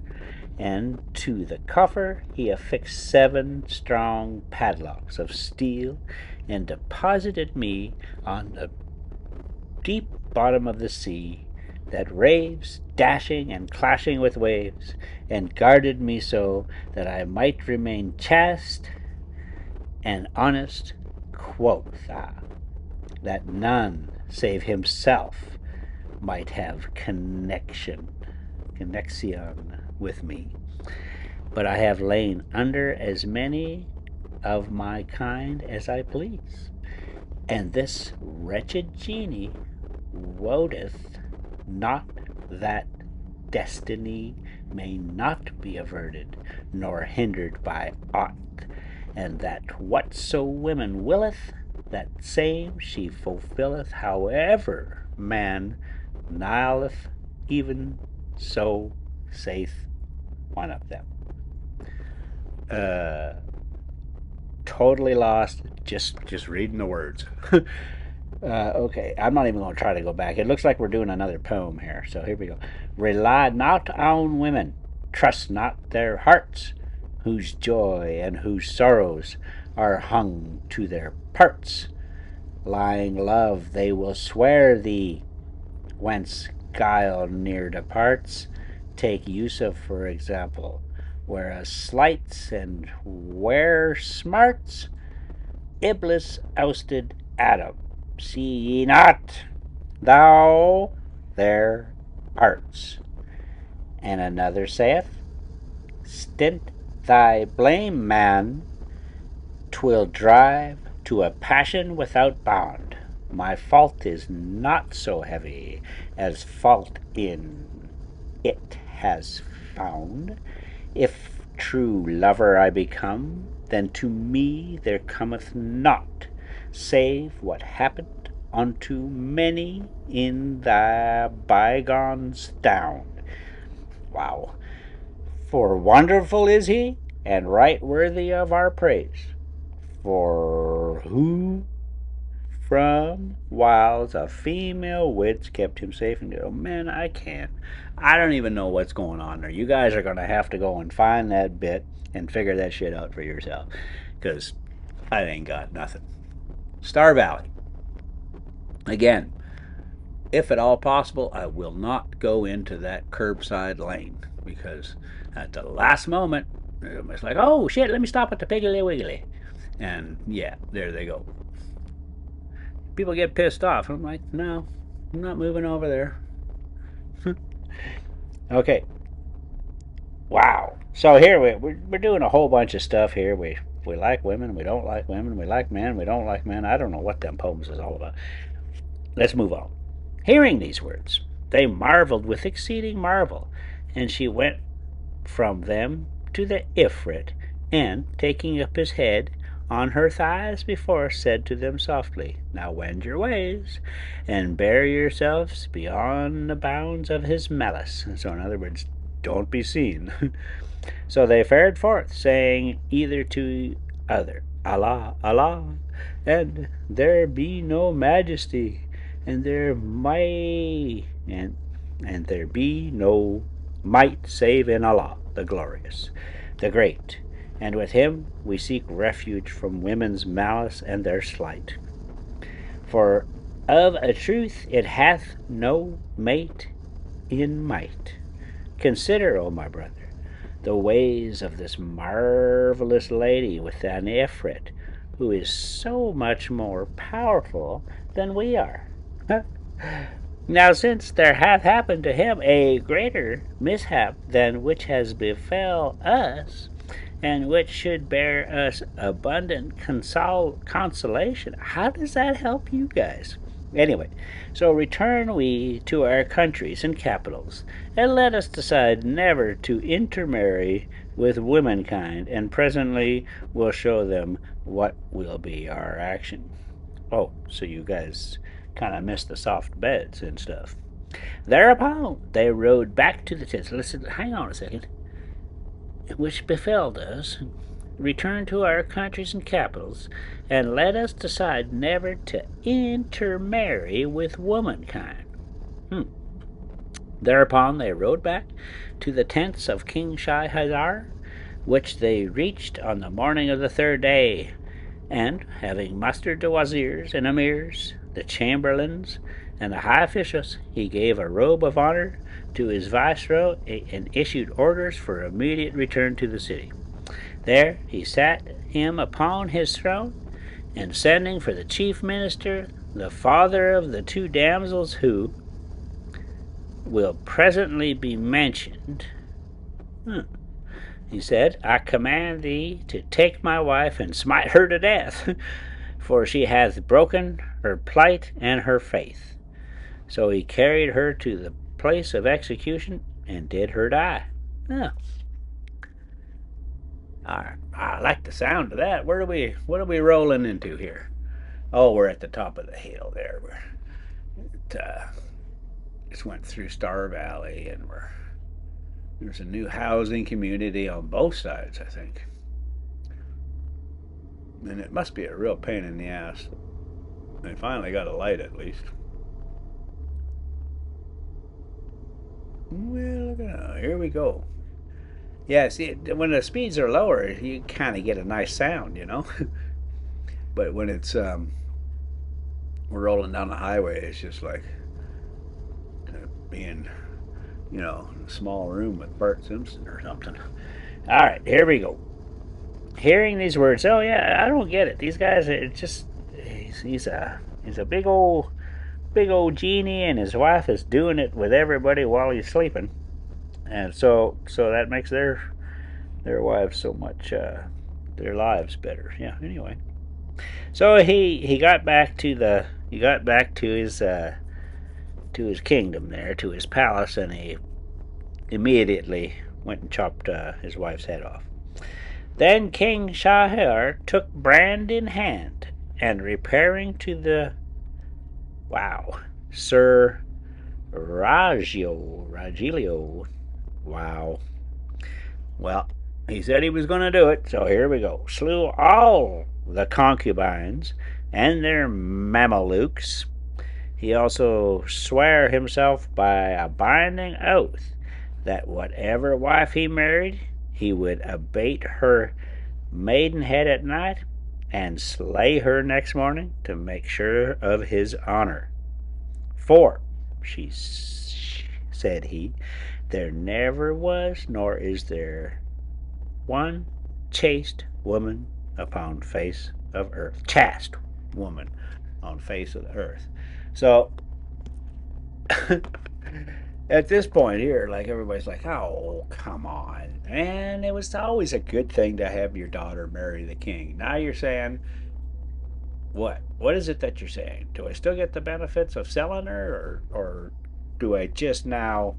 and to the coffer he affixed 7 strong padlocks of steel, and deposited me on the deep bottom of the sea, that raves, dashing and clashing with waves, and guarded me so that I might remain chaste and honest, quotha, that none save himself might have connection with me. But I have lain under as many of my kind as I please, and this wretched genie wotteth not that destiny may not be averted nor hindered by aught, and that whatso woman willeth, that same she fulfilleth, however man nihileth, even so saith one of them. Totally lost, just reading the words. Okay, I'm not even going to try to go back. It looks like we're doing another poem here, so here we go. Rely not on women, trust not their hearts, whose joy and whose sorrows are hung to their parts. Lying love they will swear thee, whence guile near departs. Take Yusuf, for example, whereas slights and where smarts, Iblis ousted Adam. See ye not, thou their arts. And another saith, Stint thy blame, man, 'twill drive to a passion without bound. My fault is not so heavy as fault in it has found. If true lover I become, then to me there cometh naught save what happened unto many in the bygones down. Wow. For wonderful is he, and right worthy of our praise. For who from wiles of female wits kept him safe and good. Oh man, I can't. I don't even know what's going on there. You guys are going to have to go and find that bit and figure that shit out for yourself, because I ain't got nothing. Star Valley. Again, if at all possible, I will not go into that curbside lane, because at the last moment, it's like, oh shit, let me stop at the Piggly Wiggly. And yeah, there they go. People get pissed off. I'm like, no, I'm not moving over there. Okay. Wow. So here we're doing a whole bunch of stuff here. We like women, we don't like women, we like men, we don't like men. I don't know what them poems is all about. Let's move on. Hearing these words, they marveled with exceeding marvel, and she went from them to the Ifrit, and, taking up his head on her thighs before, said to them softly, Now wend your ways, and bear yourselves beyond the bounds of his malice. So, in other words, don't be seen. So they fared forth, saying either to other, Allah, Allah, and there be no majesty, and there may and there be no might save in Allah, the glorious, the great, and with him we seek refuge from women's malice and their sleight. For of a truth it hath no mate in might. Consider, O my brother, the ways of this marvelous lady with an Ifrit, who is so much more powerful than we are. Now, since there hath happened to him a greater mishap than which has befell us, and which should bear us abundant consolation, how does that help you guys? Anyway, so return we to our countries and capitals, and let us decide never to intermarry with womankind, and presently we'll show them what will be our action. Oh, so you guys kind of missed the soft beds and stuff. Thereupon they rode back to the tents. Listen, hang on a second. Which befell us, return to our countries and capitals, and let us decide never to intermarry with womankind. Thereupon they rode back to the tents of King Shahryar, which they reached on the morning of the third day, and, having mustered the wazirs and emirs, the chamberlains, and the high officials, he gave a robe of honor to his viceroy and issued orders for immediate return to the city. There he sat him upon his throne, and sending for the chief minister, the father of the two damsels who will presently be mentioned, he said, I command thee to take my wife and smite her to death, for she hath broken her plight and her faith. So he carried her to the place of execution and did her die. Oh. I like the sound of that. What are we rolling into here? Oh, we're at the top of the hill there. Just went through Star Valley, and there's a new housing community on both sides, I think. And it must be a real pain in the ass. They finally got a light, at least. Well, look at that. Here we go. Yeah, see, when the speeds are lower, you kind of get a nice sound, you know. But when it's we're rolling down the highway, it's just like kind of being, in a small room with Bart Simpson or something. All right, here we go. Hearing these words, oh yeah, I don't get it. These guys, it's just he's a big old genie, and his wife is doing it with everybody while he's sleeping. And so that makes their wives so much their lives better. Yeah. Anyway, so he got back to his kingdom there, to his palace, and he immediately went and chopped his wife's head off. Then King Shahryar took brand in hand, and repairing to the Sir Ragilio. Wow. Well, he said he was going to do it, so here we go. Slew all the concubines and their Mamelukes. He also sware himself by a binding oath that whatever wife he married, he would abate her maidenhead at night and slay her next morning to make sure of his honor. For, said he, there never was, nor is there, one chaste woman upon face of earth. Chaste woman on face of the earth. So At this point here, like everybody's like, oh, come on. And it was always a good thing to have your daughter marry the king. Now you're saying, what? What is it that you're saying? Do I still get the benefits of selling her, or do I just now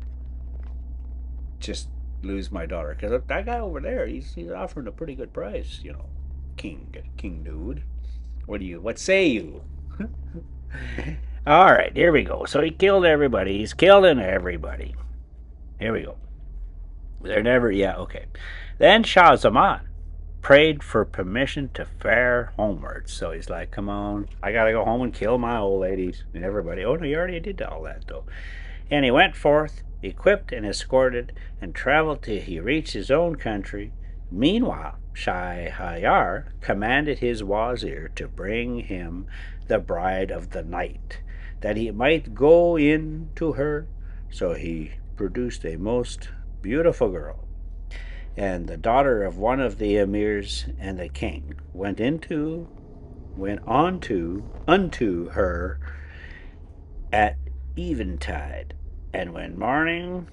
just lose my daughter? Because that guy over there, he's offering a pretty good price, King dude. What say you? All right, here we go. So he killed everybody. He's killing everybody. Here we go. They're never, yeah, okay. Then Shah Zaman prayed for permission to fare homewards. So he's like, come on, I gotta go home and kill my old ladies and everybody. Oh, no, he already did all that, though. And he went forth, equipped and escorted, and traveled till he reached his own country. Meanwhile, Shahryar commanded his wazir to bring him the bride of the night, that he might go in to her. So he produced a most beautiful girl, and the daughter of one of the emirs, and the king went on to unto her at eventide, and when morning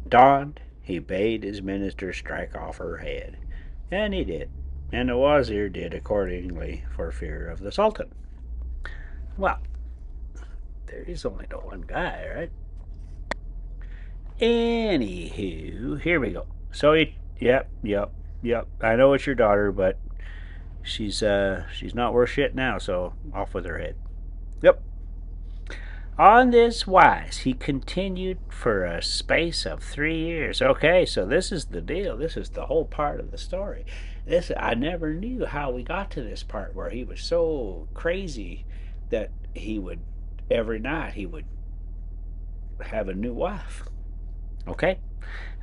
dawned, he bade his minister strike off her head, and he did, and the wazir did accordingly for fear of the sultan. Well, there is only no one guy, right? Anywho, here we go. So yep. I know it's your daughter, but she's not worth shit now. So off with her head. Yep. On this wise, he continued for a space of 3 years. Okay, so this is the deal. This is the whole part of the story. I never knew how we got to this part where he was so crazy that he would every night he would have a new wife. Okay,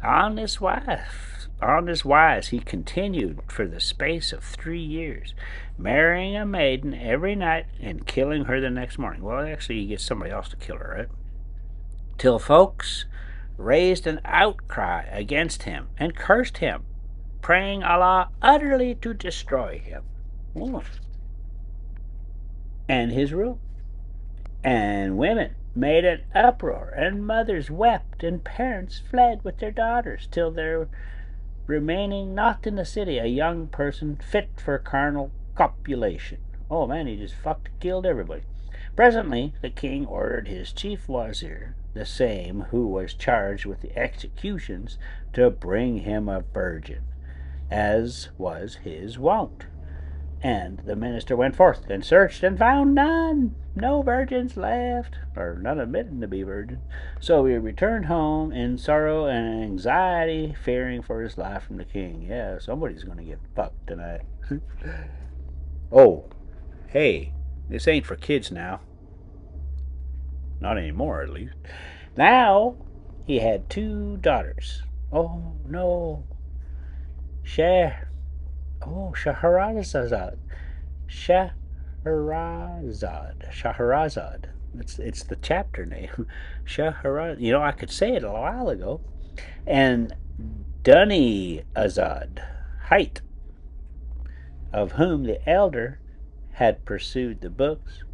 on this wise he continued for the space of 3 years, marrying a maiden every night and killing her the next morning. Well, actually, he gets somebody else to kill her, right? Till folks raised an outcry against him and cursed him, praying Allah utterly to destroy him and his rule. And women made an uproar, and mothers wept, and parents fled with their daughters, till there remaining not in the city a young person fit for carnal copulation. Oh man, he just killed everybody. Presently the king ordered his chief wazir, the same who was charged with the executions, to bring him a virgin, as was his wont. And the minister went forth and searched and found none, no virgins left, or none admitting to be virgins. So he returned home in sorrow and anxiety, fearing for his life from the king. Yeah, somebody's going to get fucked tonight. Oh, hey, this ain't for kids now. Not anymore, at least. Now he had 2 daughters. Oh, no. Shahrazad. Shahrazad. It's the chapter name. Shahrazad. I could say it a while ago. And Dunny Azad, height, of whom the elder had pursued the books,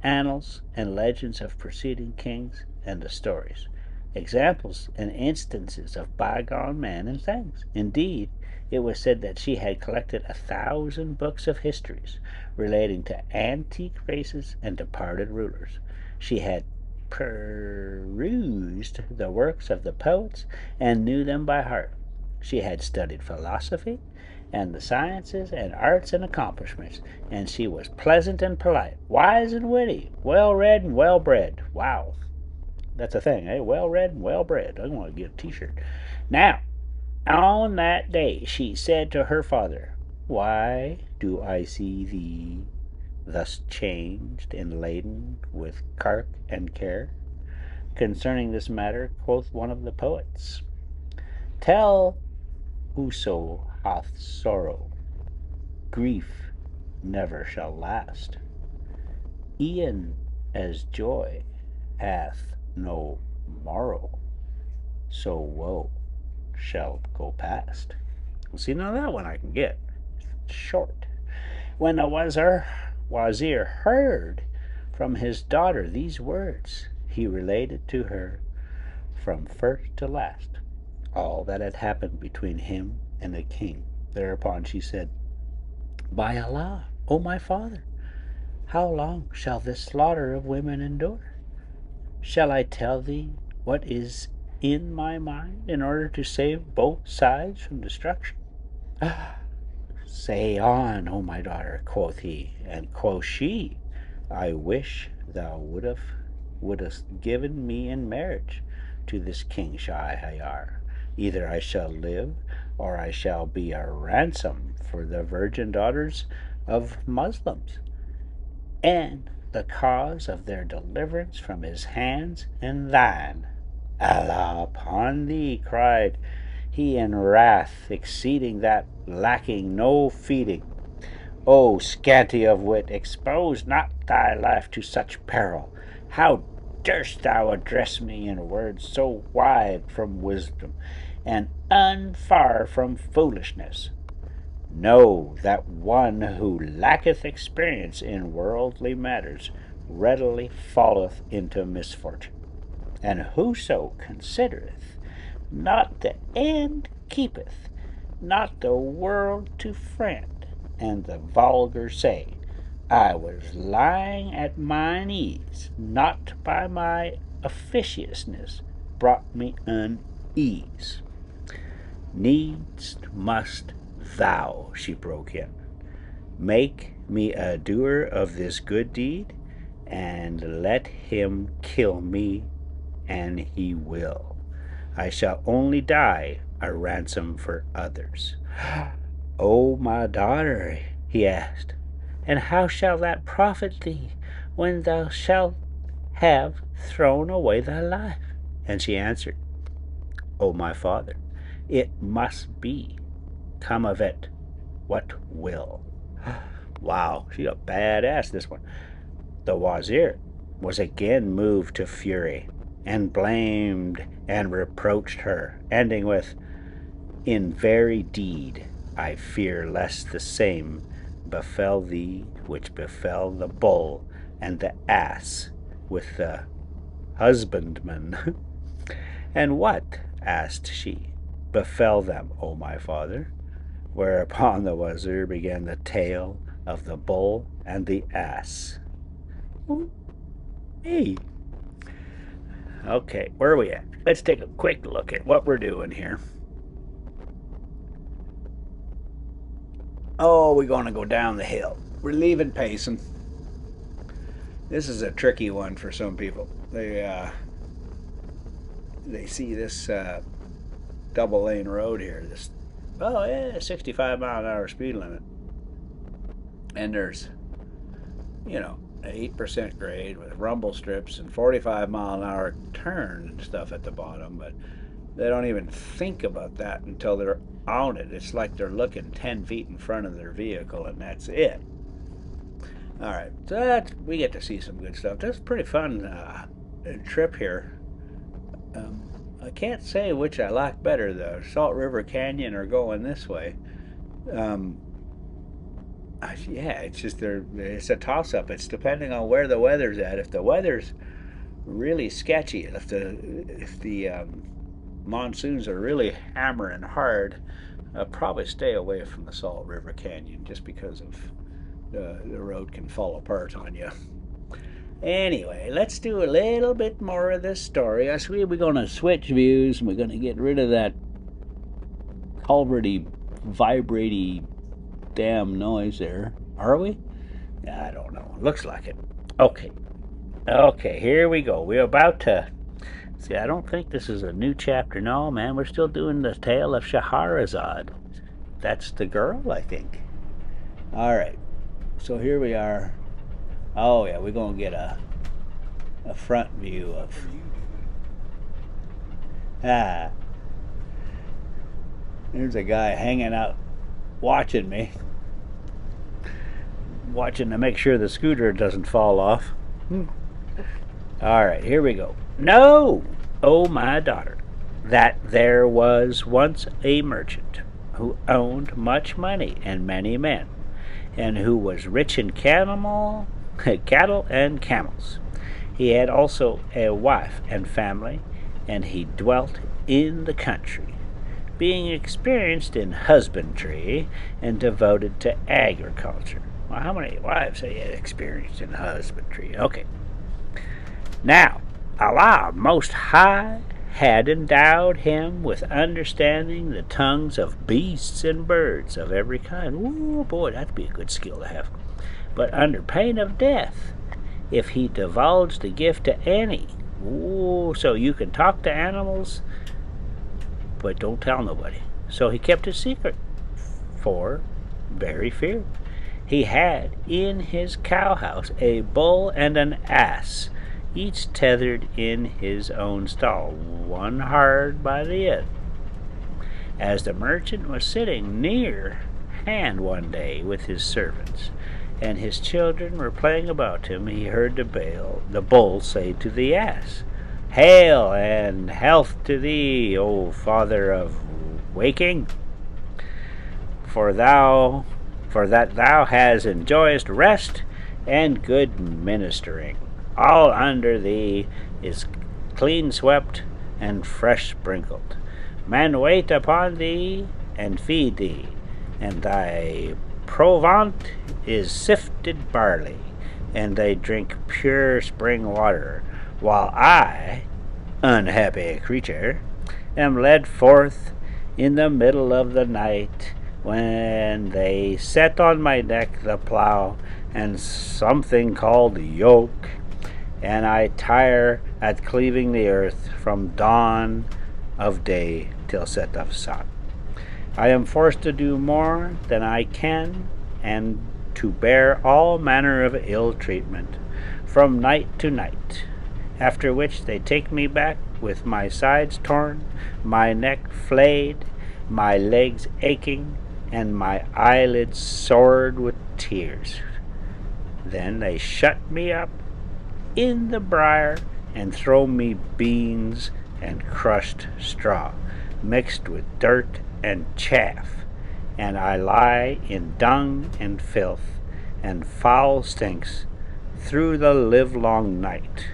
annals, and legends of preceding kings, and the stories, examples and instances of bygone men and things. Indeed, it was said that she had collected 1,000 books of histories relating to antique races and departed rulers. She had perused the works of the poets and knew them by heart. She had studied philosophy and the sciences and arts and accomplishments, and she was pleasant and polite, wise and witty, well read and well bred. Wow, that's a thing, eh? Well read and well bred. I want to get a t-shirt. Now, on that day she said to her father, why do I see thee thus changed and laden with cark and care? Concerning this matter, quoth one of the poets, tell whoso hath sorrow, grief never shall last, e'en as joy hath no morrow, so woe shall go past. See, now that one I can get. It's short. When the wazir heard from his daughter these words, he related to her from first to last all that had happened between him and the king. Thereupon she said, "By Allah, O my father, how long shall this slaughter of women endure? Shall I tell thee what is in my mind in order to save both sides from destruction?" "Say on, O my daughter," quoth he, and quoth she, "I wish thou wouldst given me in marriage to this King Shahryar. Either I shall live, or I shall be a ransom for the virgin daughters of Muslims, and the cause of their deliverance from his hands and thine." "Allah upon thee," cried he in wrath exceeding that lacking no feeding, "O scanty of wit, expose not thy life to such peril. How durst thou address me in words so wide from wisdom and unfar from foolishness? Know that one who lacketh experience in worldly matters readily falleth into misfortune, and whoso considereth not the end keepeth not the world to friend. And the vulgar say, I was lying at mine ease, not by my officiousness brought me unease." "Needs must thou," she broke in, "make me a doer of this good deed, and let him kill me, and he will. I shall only die a ransom for others." "O my daughter," he asked, "and how shall that profit thee when thou shalt have thrown away thy life?" And she answered, "O my father, it must be, come of it what will." Wow, she's a badass, this one. The wazir was again moved to fury, and blamed and reproached her, ending with, "In very deed I fear lest the same befell thee which befell the bull and the ass with the husbandman." "And what," asked she, "befell them, O my father?" Whereupon the wazir began the tale of the bull and the ass. Hey. Okay, where are we at? Let's take a quick look at what we're doing here. Oh, we're going to go down the hill. We're leaving Payson. This is a tricky one for some people. They see this double lane road here. This 65-mile-an-hour speed limit, and there's 8% grade with rumble strips and 45-mile-an-hour turn and stuff at the bottom, but they don't even think about that until they're on it. It's like they're looking 10 feet in front of their vehicle, and that's it. All right, so we get to see some good stuff. That's a pretty fun trip here. I can't say which I like better, the Salt River Canyon or going this way. Yeah, it's a toss-up. It's depending on where the weather's at. If the weather's really sketchy, if the monsoons are really hammering hard, I'll probably stay away from the Salt River Canyon just because of the road can fall apart on you. Anyway, let's do a little bit more of this story. I swear we're going to switch views and we're going to get rid of that culverty, vibraty damn noise there. Are we? I don't know. Looks like it. Okay, here we go. We're about to... See, I don't think this is a new chapter. No, man, we're still doing the tale of Shahrazad. That's the girl, I think. All right. So here we are. Oh, yeah, we're going to get a front view of... There's a guy hanging out watching me. Watching to make sure the scooter doesn't fall off. All right, here we go. "Know, O my daughter, that there was once a merchant who owned much money and many men, and who was rich in cattle and camels. He had also a wife and family, and he dwelt in the country, being experienced in husbandry and devoted to agriculture. Well, how many wives have you experienced in husbandry? Okay. Now, Allah Most High had endowed him with understanding the tongues of beasts and birds of every kind. Ooh, boy, that'd be a good skill to have. But under pain of death, if he divulged the gift to any. Ooh, so you can talk to animals, but don't tell nobody. So he kept it secret, for very fear. He had in his cowhouse a bull and an ass, each tethered in his own stall, one hard by the other. As the merchant was sitting near hand one day with his servants, and his children were playing about him, he heard the bull say to the ass, "Hail and health to thee, O father of waking, for that thou hast enjoyest rest and good ministering. All under thee is clean swept and fresh sprinkled. Men wait upon thee and feed thee, and thy provant is sifted barley, and they drink pure spring water, while I, unhappy creature, am led forth in the middle of the night, when they set on my neck the plough and something called yoke, and I tire at cleaving the earth from dawn of day till set of sun. I am forced to do more than I can, and to bear all manner of ill treatment from night to night, after which they take me back with my sides torn, my neck flayed, my legs aching, and my eyelids sored with tears. Then they shut me up in the briar and throw me beans and crushed straw, mixed with dirt and chaff, and I lie in dung and filth and foul stinks through the livelong night.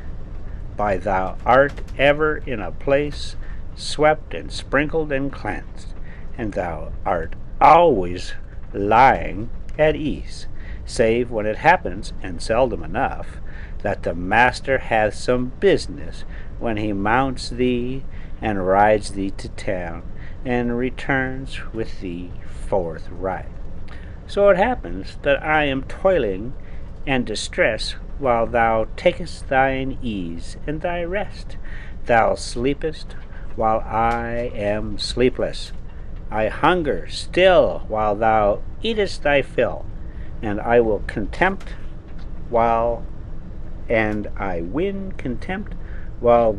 But thou art ever in a place swept and sprinkled and cleansed, and thou art always lying at ease, save when it happens, and seldom enough, that the master hath some business, when he mounts thee and rides thee to town, and returns with thee forthright. So it happens that I am toiling and distress, while thou takest thine ease and thy rest. Thou sleepest, while I am sleepless. I hunger still, while thou eatest thy fill, and I will contempt and I win contempt, while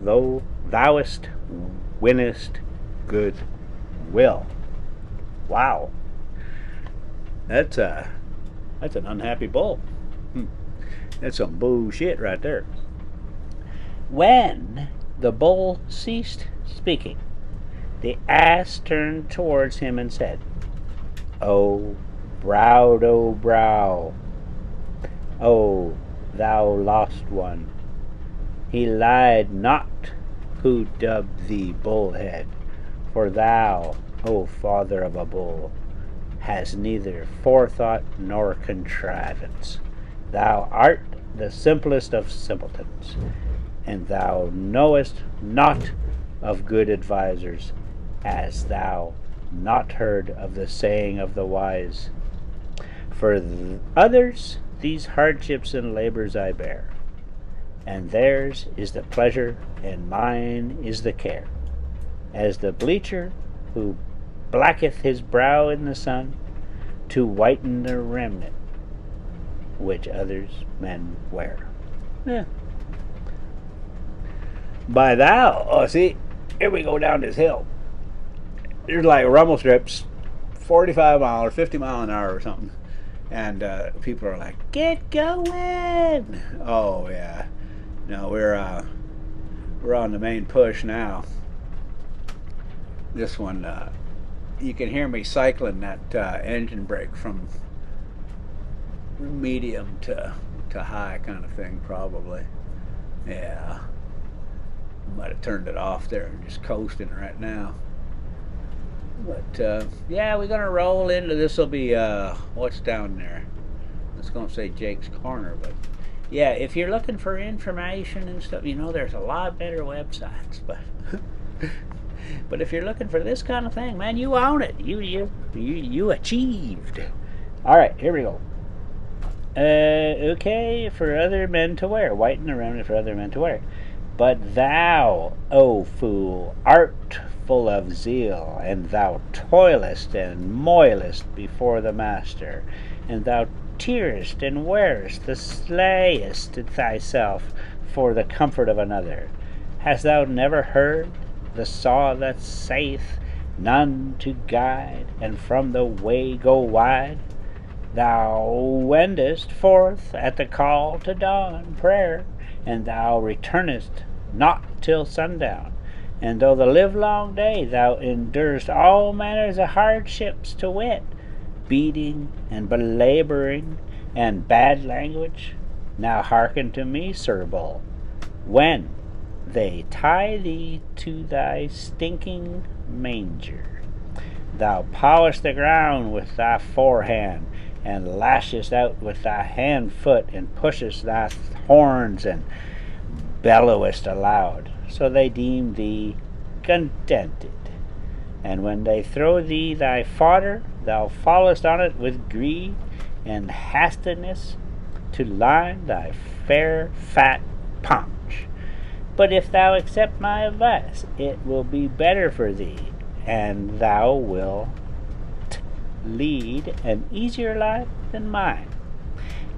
thouest winnest good will. Wow. That's an unhappy bull. That's some bullshit right there. When the bull ceased speaking, the ass turned towards him and said, O brow, O thou lost one, he lied not who dubbed thee bullhead, for thou, O father of a bull, hast neither forethought nor contrivance. Thou art the simplest of simpletons, and thou knowest not of good advisers, as thou not heard of the saying of the wise. For others these hardships and labors I bear, and theirs is the pleasure, and mine is the care. As the bleacher who blacketh his brow in the sun, to whiten the remnant which others men wear. Yeah. By thou, oh, see, here we go down this hill. There's like rumble strips, 45 mile or 50 mile an hour or something. And people are like, get going. Oh, yeah. No, we're on the main push now. This one, you can hear me cycling that engine brake from medium to high kind of thing, probably. Yeah. Might have turned it off there and just coasting right now. But yeah, we're gonna roll into this. Will be what's down there? I was gonna say Jake's Corner, but yeah, if you're looking for information and stuff, there's a lot better websites. But but if you're looking for this kind of thing, man, you own it. You achieved. All right, here we go. Okay, for other men to wear, whiten around it for other men to wear. But thou, O fool, art full of zeal, and thou toilest and moilest before the master, and thou tearest and wearest, the slayest thyself for the comfort of another. Hast thou never heard the saw that saith, none to guide, and from the way go wide? Thou wendest forth at the call to dawn prayer, and thou returnest not till sundown. And though the livelong day thou endurest all manners of hardships, to wit, beating and belabouring and bad language, now hearken to me, Sir Bull. When they tie thee to thy stinking manger, thou polish the ground with thy forehand, and lashest out with thy hand foot, and pushest thy horns, and bellowest aloud, so they deem thee contented. And when they throw thee thy fodder, thou fallest on it with greed and hastiness, to line thy fair fat paunch. But if thou accept my advice, it will be better for thee, and thou wilt lead an easier life than mine.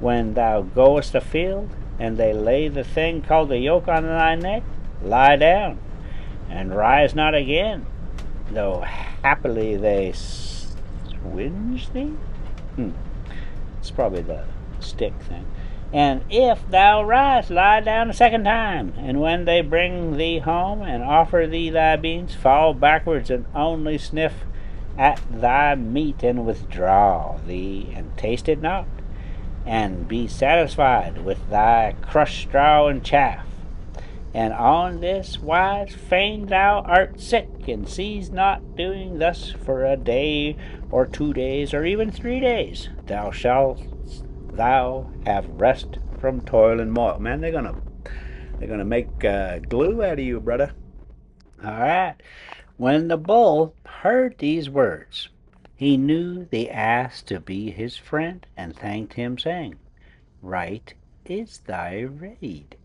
When thou goest afield, and they lay the thing called the yoke on thy neck, lie down, and rise not again, though happily they swinge thee. It's probably the stick thing. And if thou rise, lie down a second time, and when they bring thee home and offer thee thy beans, fall backwards and only sniff at thy meat, and withdraw thee, and taste it not, and be satisfied with thy crushed straw and chaff. And on this wise feign thou art sick, and cease not doing thus for a day or 2 days, or even 3 days. Thou have rest from toil and moil. Man, they're gonna make glue out of you, brother. All right. When the bull heard these words, he knew the ass to be his friend, and thanked him, saying, Right is thy rede.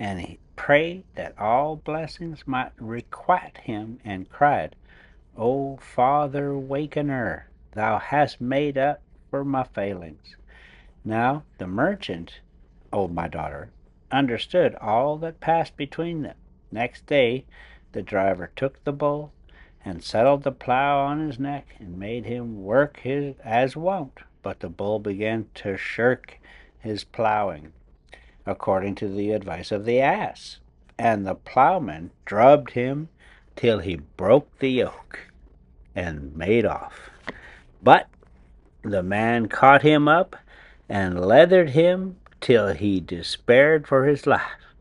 And he prayed that all blessings might requite him, and cried, O Father Wakener, thou hast made up for my failings. Now the merchant, O my daughter, understood all that passed between them. Next day the driver took the bull, and settled the plough on his neck, and made him work his as wont. But the bull began to shirk his ploughing, according to the advice of the ass, and the ploughman drubbed him till he broke the yoke, and made off. But the man caught him up, and leathered him till he despaired for his life.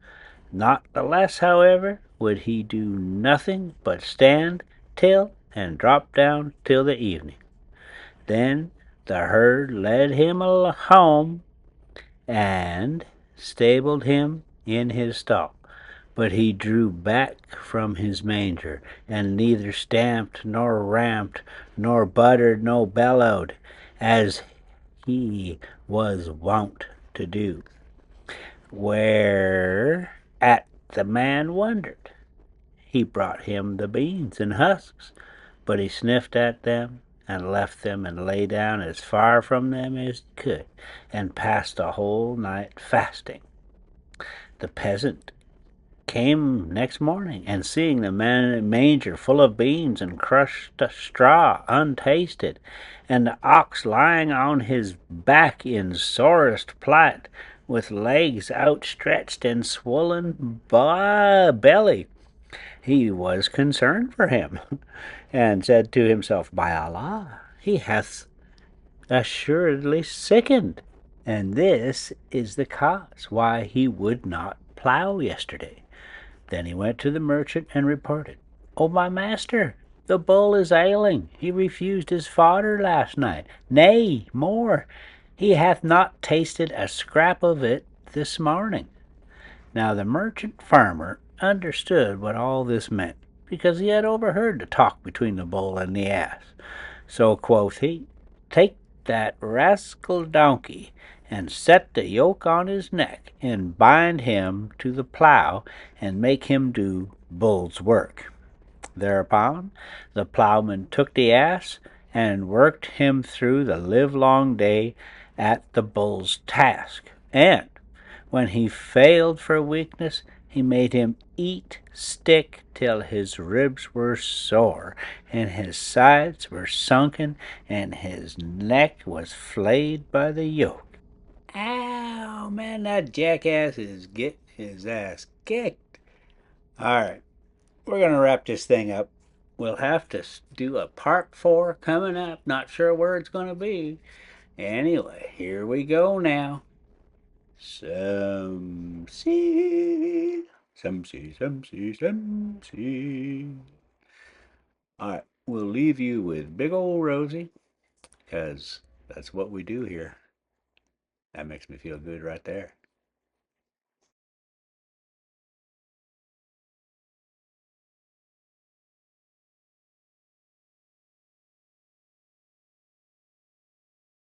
Not the less, however, would he do nothing but stand till and drop down till the evening. Then the herd led him home, and stabled him in his stall. But he drew back from his manger, and neither stamped, nor ramped, nor buttered, nor bellowed, as he was wont to do. Whereat the man wondered. He brought him the beans and husks, but he sniffed at them, and left them, and lay down as far from them as he could, and passed the whole night fasting. The peasant came next morning, and seeing the manger full of beans and crushed straw untasted, and the ox lying on his back in sorest plight, with legs outstretched and swollen belly, he was concerned for him, and said to himself, By Allah, he hath assuredly sickened, and this is the cause why he would not plough yesterday. Then he went to the merchant and reported, "Oh, my master, the bull is ailing. He refused his fodder last night. Nay, more, he hath not tasted a scrap of it this morning." Now the merchant farmer understood what all this meant, because he had overheard the talk between the bull and the ass. So quoth he, "Take that rascal donkey, and set the yoke on his neck, and bind him to the plough, and make him do bull's work." Thereupon the ploughman took the ass, and worked him through the livelong day at the bull's task. And when he failed for weakness, he made him eat stick till his ribs were sore, and his sides were sunken, and his neck was flayed by the yoke. Ow, man, that jackass is getting his ass kicked. All right, we're going to wrap this thing up. We'll have to do a part 4 coming up. Not sure where it's going to be. Anyway, here we go now. Some seed. Some seed, some seed, some seed. All right, we'll leave you with big old Rosie, because that's what we do here. That makes me feel good right there.